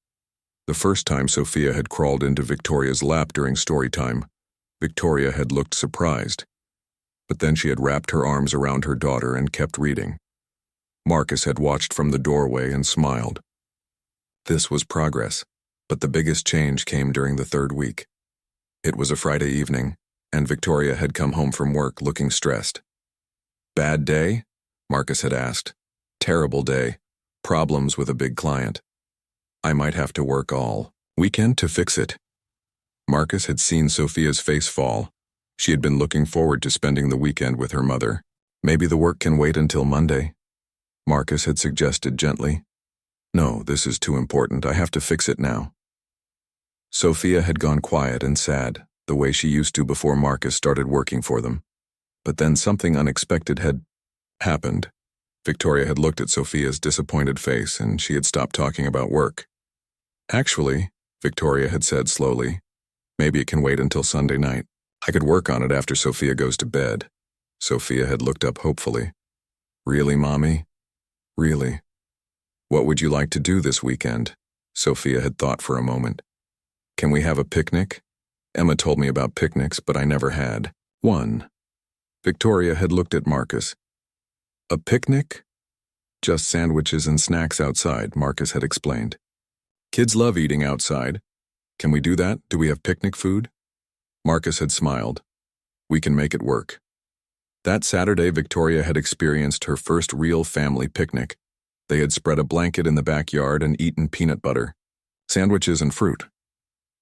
The first time Sophia had crawled into Victoria's lap during story time, Victoria had looked surprised. But then she had wrapped her arms around her daughter and kept reading. Marcus had watched from the doorway and smiled. This was progress, but the biggest change came during the third week. It was a Friday evening, and Victoria had come home from work looking stressed. "Bad day?" Marcus had asked. "Terrible day. Problems with a big client. I might have to work all weekend to fix it." Marcus had seen Sophia's face fall. She had been looking forward to spending the weekend with her mother. "Maybe the work can wait until Monday," Marcus had suggested gently. "No, this is too important. I have to fix it now." Sophia had gone quiet and sad, the way she used to before Marcus started working for them. But then something unexpected had happened. Victoria had looked at Sophia's disappointed face, and she had stopped talking about work. "Actually," Victoria had said slowly, "maybe it can wait until Sunday night. I could work on it after Sophia goes to bed." Sophia had looked up hopefully. "Really, Mommy? Really? What would you like to do this weekend?" Sophia had thought for a moment. "Can we have a picnic? Emma told me about picnics, but I never had one." Victoria had looked at Marcus. "A picnic? Just sandwiches and snacks outside," Marcus had explained. "Kids love eating outside. Can we do that? Do we have picnic food?" Marcus had smiled. "We can make it work." That Saturday, Victoria had experienced her first real family picnic. They had spread a blanket in the backyard and eaten peanut butter, sandwiches, and fruit.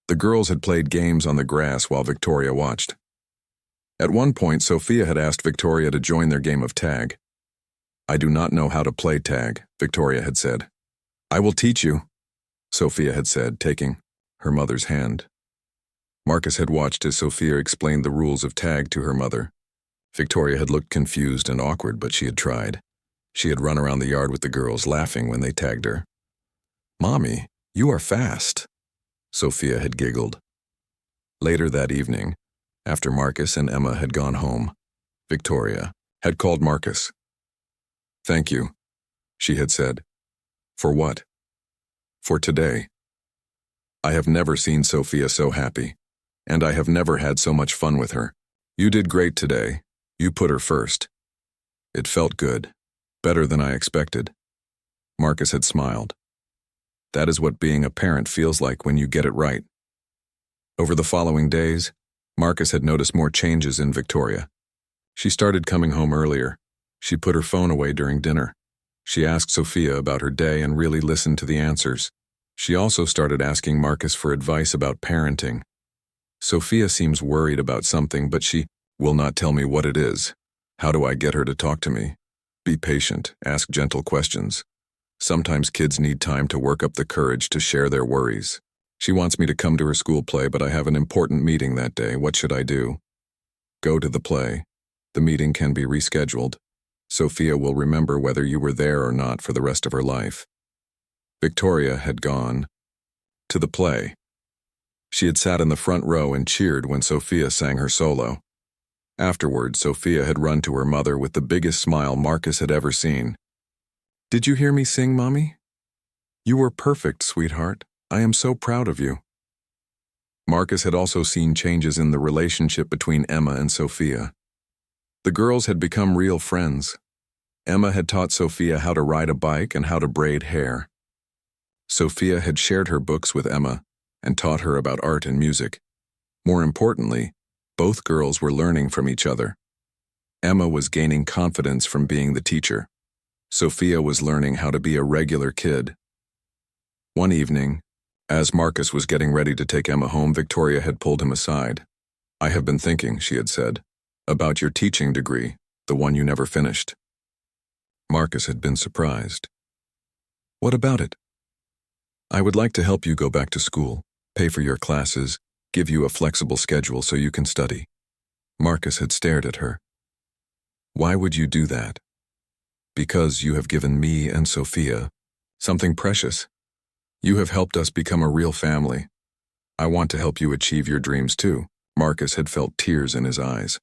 The girls had played games on the grass while Victoria watched. At one point, Sophia had asked Victoria to join their game of tag. "I do not know how to play tag," Victoria had said. "I will teach you," Sophia had said, taking her mother's hand. Marcus had watched as Sophia explained the rules of tag to her mother. Victoria had looked confused and awkward, but she had tried. She had run around the yard with the girls, laughing when they tagged her. "Mommy, you are fast," Sophia had giggled. Later that evening, after Marcus and Emma had gone home, Victoria had called Marcus. "Thank you," she had said. "For what?" "For today. I have never seen Sophia so happy, and I have never had so much fun with her. You did great today. You put her first. It felt good, better than I expected." Marcus had smiled. That is what being a parent feels like when you get it right. Over the following days, Marcus had noticed more changes in Victoria. She started coming home earlier. She put her phone away during dinner. She asked Sophia about her day and really listened to the answers. She also started asking Marcus for advice about parenting. "Sophia seems worried about something, but she will not tell me what it is. How do I get her to talk to me?" "Be patient, ask gentle questions. Sometimes kids need time to work up the courage to share their worries. She wants me to come to her school play, but I have an important meeting that day. What should I do?" "Go to the play. The meeting can be rescheduled. Sophia will remember whether you were there or not for the rest of her life." Victoria had gone to the play. She had sat in the front row and cheered when Sophia sang her solo. Afterward, Sophia had run to her mother with the biggest smile Marcus had ever seen. "Did you hear me sing, Mommy? You were perfect, sweetheart. I am so proud of you." Marcus had also seen changes in the relationship between Emma and Sophia. The girls had become real friends. Emma had taught Sophia how to ride a bike and how to braid hair. Sophia had shared her books with Emma and taught her about art and music. More importantly, both girls were learning from each other. Emma was gaining confidence from being the teacher. Sophia was learning how to be a regular kid. One evening, as Marcus was getting ready to take Emma home, Victoria had pulled him aside. "I have been thinking," she had said, "about your teaching degree, the one you never finished." Marcus had been surprised. "What about it?" "I would like to help you go back to school, pay for your classes, give you a flexible schedule so you can study." Marcus had stared at her. "Why would you do that?" "Because you have given me and Sophia something precious. You have helped us become a real family. I want to help you achieve your dreams too." Marcus had felt tears in his eyes.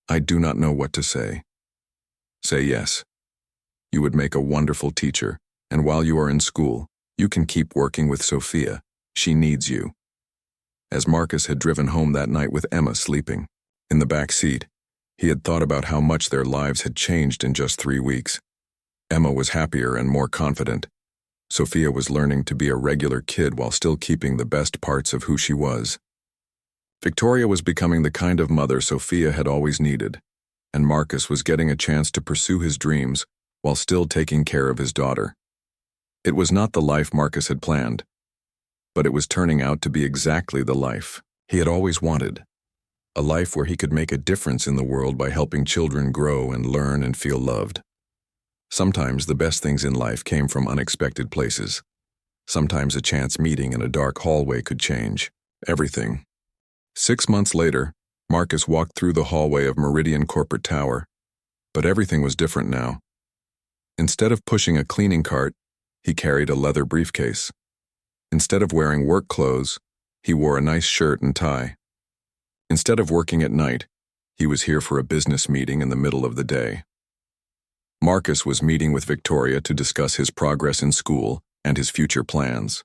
"I do not know what to say." "Say yes. You would make a wonderful teacher, and while you are in school, you can keep working with Sophia. She needs you." As Marcus had driven home that night with Emma sleeping in the back seat, he had thought about how much their lives had changed in just 3 weeks. Emma was happier and more confident. Sophia was learning to be a regular kid while still keeping the best parts of who she was. Victoria was becoming the kind of mother Sophia had always needed, and Marcus was getting a chance to pursue his dreams while still taking care of his daughter. It was not the life Marcus had planned, but it was turning out to be exactly the life he had always wanted. A life where he could make a difference in the world by helping children grow and learn and feel loved. Sometimes the best things in life came from unexpected places. Sometimes a chance meeting in a dark hallway could change everything. 6 months later, Marcus walked through the hallway of Meridian Corporate Tower, but everything was different now. Instead of pushing a cleaning cart, he carried a leather briefcase. Instead of wearing work clothes, he wore a nice shirt and tie. Instead of working at night, he was here for a business meeting in the middle of the day. Marcus was meeting with Victoria to discuss his progress in school and his future plans.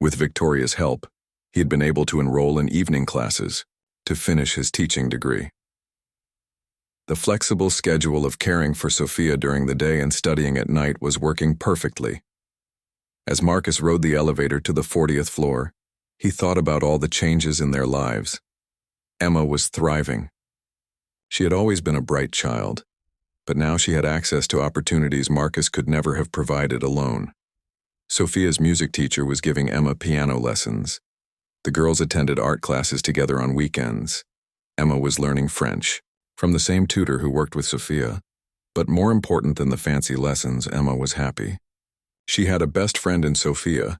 With Victoria's help, he had been able to enroll in evening classes to finish his teaching degree. The flexible schedule of caring for Sophia during the day and studying at night was working perfectly. As Marcus rode the elevator to the 40th floor, he thought about all the changes in their lives. Emma was thriving. She had always been a bright child, but now she had access to opportunities Marcus could never have provided alone. Sophia's music teacher was giving Emma piano lessons. The girls attended art classes together on weekends. Emma was learning French from the same tutor who worked with Sophia. But more important than the fancy lessons, Emma was happy. She had a best friend in Sophia,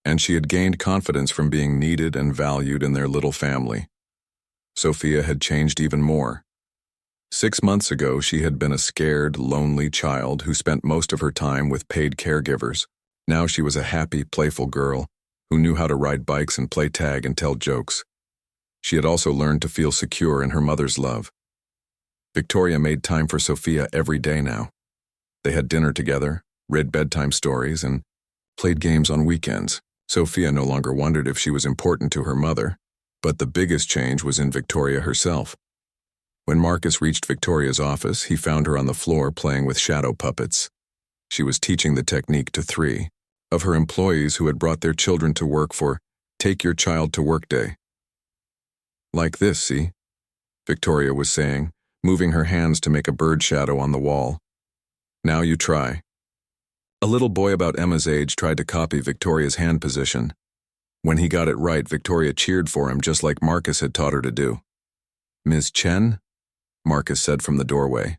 and she had gained confidence from being needed and valued in their little family. Sophia had changed even more. 6 months ago, she had been a scared, lonely child who spent most of her time with paid caregivers. Now she was a happy, playful girl who knew how to ride bikes and play tag and tell jokes. She had also learned to feel secure in her mother's love. Victoria made time for Sophia every day now. They had dinner together, read bedtime stories, and played games on weekends. Sophia no longer wondered if she was important to her mother, but the biggest change was in Victoria herself. When Marcus reached Victoria's office, he found her on the floor playing with shadow puppets. She was teaching the technique to 3 of her employees who had brought their children to work for Take Your Child to Work Day. Like this, see? Victoria was saying, moving her hands to make a bird shadow on the wall. Now you try. A little boy about Emma's age tried to copy Victoria's hand position. When he got it right, Victoria cheered for him just like Marcus had taught her to do. Ms. Chen? Marcus said from the doorway.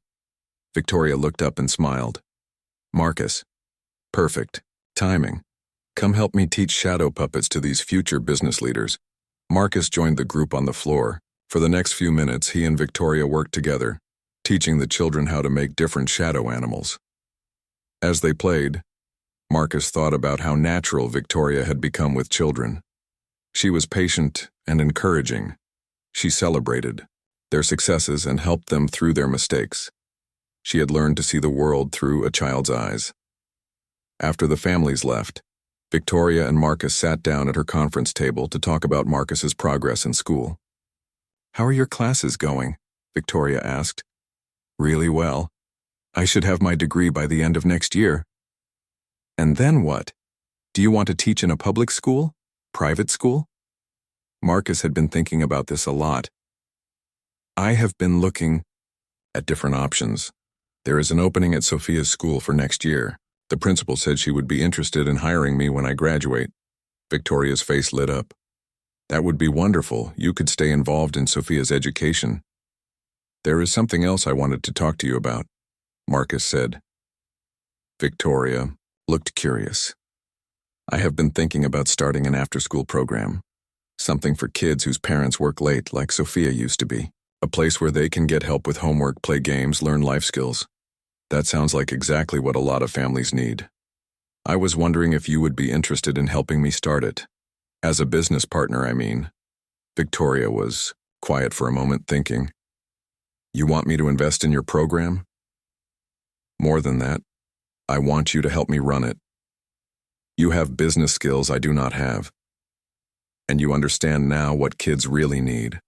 Victoria looked up and smiled. Marcus. Perfect. Timing. Come help me teach shadow puppets to these future business leaders. Marcus joined the group on the floor. For the next few minutes, he and Victoria worked together, teaching the children how to make different shadow animals. As they played, Marcus thought about how natural Victoria had become with children. She was patient and encouraging. She celebrated their successes and helped them through their mistakes. She had learned to see the world through a child's eyes. After the families left, Victoria and Marcus sat down at her conference table to talk about Marcus's progress in school. How are your classes going? Victoria asked. Really well. I should have my degree by the end of next year. And then what? Do you want to teach in a public school? Private school? Marcus had been thinking about this a lot. I have been looking at different options. There is an opening at Sophia's school for next year. The principal said she would be interested in hiring me when I graduate. Victoria's face lit up. That would be wonderful. You could stay involved in Sophia's education. There is something else I wanted to talk to you about, Marcus said. Victoria looked curious. I have been thinking about starting an after-school program. Something for kids whose parents work late, like Sophia used to be. A place where they can get help with homework, play games, learn life skills. That sounds like exactly what a lot of families need. I was wondering if you would be interested in helping me start it. As a business partner, I mean. Victoria was quiet for a moment, thinking. You want me to invest in your program? More than that, I want you to help me run it. You have business skills I do not have. And you understand now what kids really need.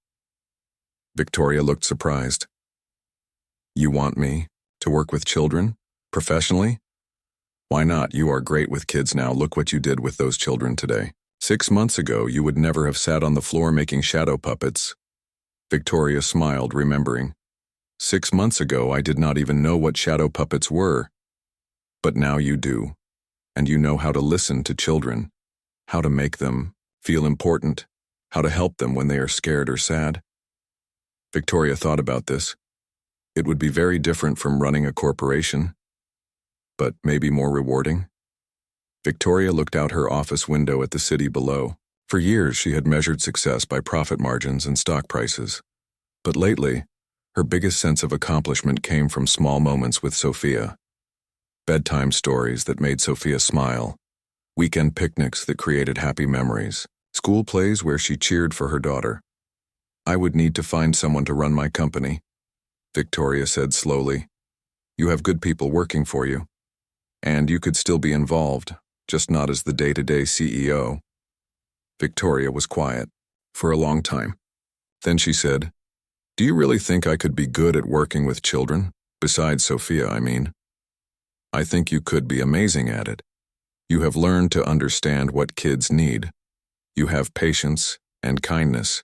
Victoria looked surprised. You want me to work with children, professionally? Why not? You are great with kids now. Look what you did with those children today. 6 months ago, you would never have sat on the floor making shadow puppets. Victoria smiled, remembering. 6 months ago, I did not even know what shadow puppets were. But now you do. And you know how to listen to children, how to make them feel important, how to help them when they are scared or sad. Victoria thought about this. It would be very different from running a corporation, but maybe more rewarding. Victoria looked out her office window at the city below. For years, she had measured success by profit margins and stock prices. But lately, her biggest sense of accomplishment came from small moments with Sophia. Bedtime stories that made Sophia smile, weekend picnics that created happy memories, school plays where she cheered for her daughter. I would need to find someone to run my company, Victoria said slowly. You have good people working for you. And you could still be involved, just not as the day-to-day CEO. Victoria was quiet for a long time. Then she said, Do you really think I could be good at working with children? Besides Sophia, I mean. I think you could be amazing at it. You have learned to understand what kids need. You have patience and kindness,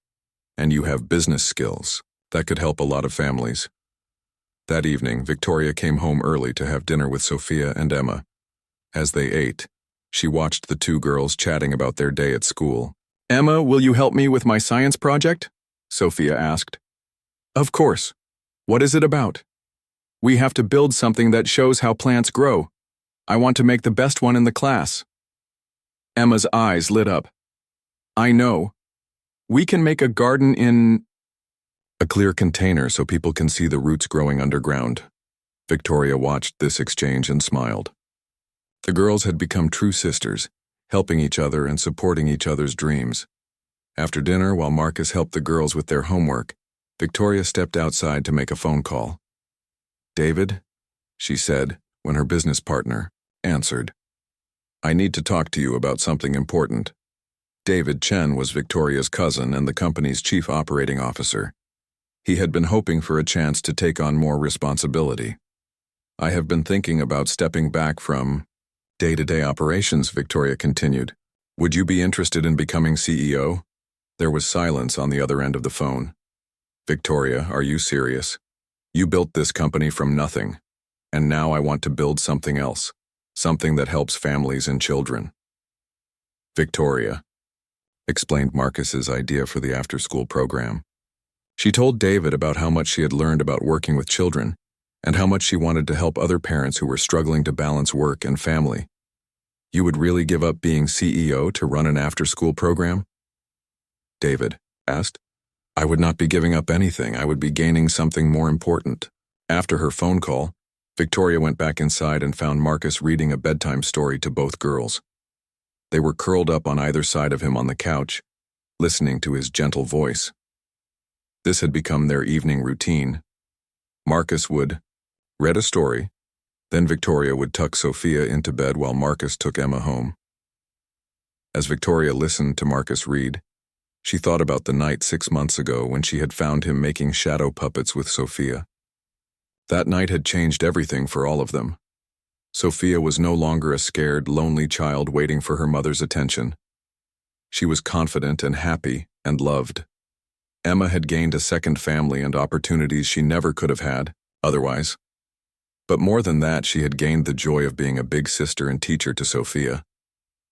and you have business skills that could help a lot of families. That evening, Victoria came home early to have dinner with Sophia and Emma. As they ate, she watched the two girls chatting about their day at school. Emma, will you help me with my science project? Sophia asked. Of course. What is it about? We have to build something that shows how plants grow. I want to make the best one in the class. Emma's eyes lit up. I know. We can make a garden in a clear container so people can see the roots growing underground. Victoria watched this exchange and smiled. The girls had become true sisters, helping each other and supporting each other's dreams. After dinner, while Marcus helped the girls with their homework, Victoria stepped outside to make a phone call. David, she said, when her business partner answered. I need to talk to you about something important. David Chen was Victoria's cousin and the company's chief operating officer. He had been hoping for a chance to take on more responsibility. I have been thinking about stepping back from day-to-day operations, Victoria continued. Would you be interested in becoming CEO? There was silence on the other end of the phone. Victoria, are you serious? You built this company from nothing, and now I want to build something else, something that helps families and children. Victoria explained Marcus's idea for the after-school program. She told David about how much she had learned about working with children and how much she wanted to help other parents who were struggling to balance work and family. You would really give up being CEO to run an after-school program? David asked. I would not be giving up anything. I would be gaining something more important. After her phone call, Victoria went back inside and found Marcus reading a bedtime story to both girls. They were curled up on either side of him on the couch, listening to his gentle voice. This had become their evening routine. Marcus would read a story, then Victoria would tuck Sophia into bed while Marcus took Emma home. As Victoria listened to Marcus read, she thought about the night 6 months ago when she had found him making shadow puppets with Sophia. That night had changed everything for all of them. Sophia was no longer a scared, lonely child waiting for her mother's attention. She was confident and happy and loved. Emma had gained a second family and opportunities she never could have had otherwise. But more than that, she had gained the joy of being a big sister and teacher to Sophia.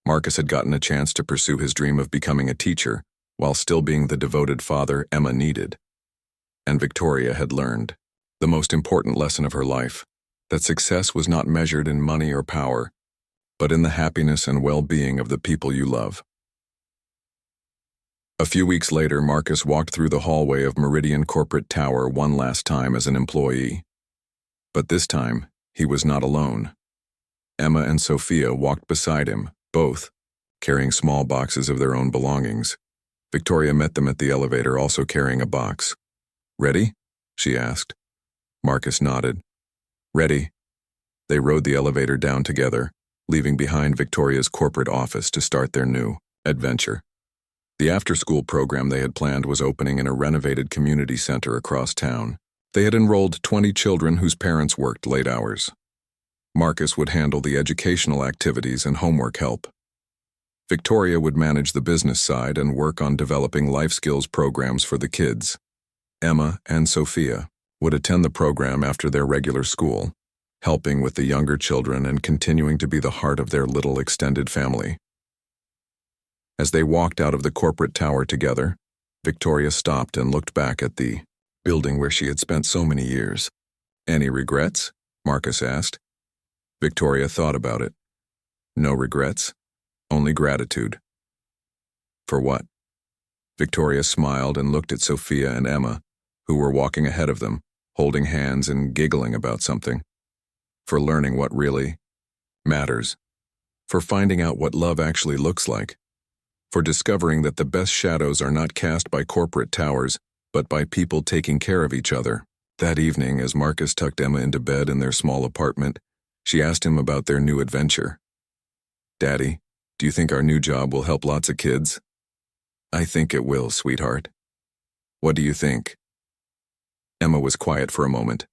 Marcus had gotten a chance to pursue his dream of becoming a teacher, while still being the devoted father Emma needed. And Victoria had learned the most important lesson of her life, that success was not measured in money or power, but in the happiness and well-being of the people you love. A few weeks later, Marcus walked through the hallway of Meridian Corporate Tower one last time as an employee. But this time, he was not alone. Emma and Sophia walked beside him, both carrying small boxes of their own belongings. Victoria met them at the elevator, also carrying a box. Ready? She asked. Marcus nodded. Ready. They rode the elevator down together, leaving behind Victoria's corporate office to start their new adventure. The after-school program they had planned was opening in a renovated community center across town. They had enrolled 20 children whose parents worked late hours. Marcus would handle the educational activities and homework help. Victoria would manage the business side and work on developing life skills programs for the kids. Emma and Sophia would attend the program after their regular school, helping with the younger children and continuing to be the heart of their little extended family. As they walked out of the corporate tower together, Victoria stopped and looked back at the building where she had spent so many years. "Any regrets?" Marcus asked. Victoria thought about it. "No regrets, only gratitude." "For what?" Victoria smiled and looked at Sophia and Emma, who were walking ahead of them, holding hands and giggling about something. "For learning what really matters. For finding out what love actually looks like. For discovering that the best shadows are not cast by corporate towers, but by people taking care of each other." That evening, as Marcus tucked Emma into bed in their small apartment, she asked him about their new adventure. "Daddy, do you think our new job will help lots of kids?" "I think it will, sweetheart." "What do you think?" Emma was quiet for a moment.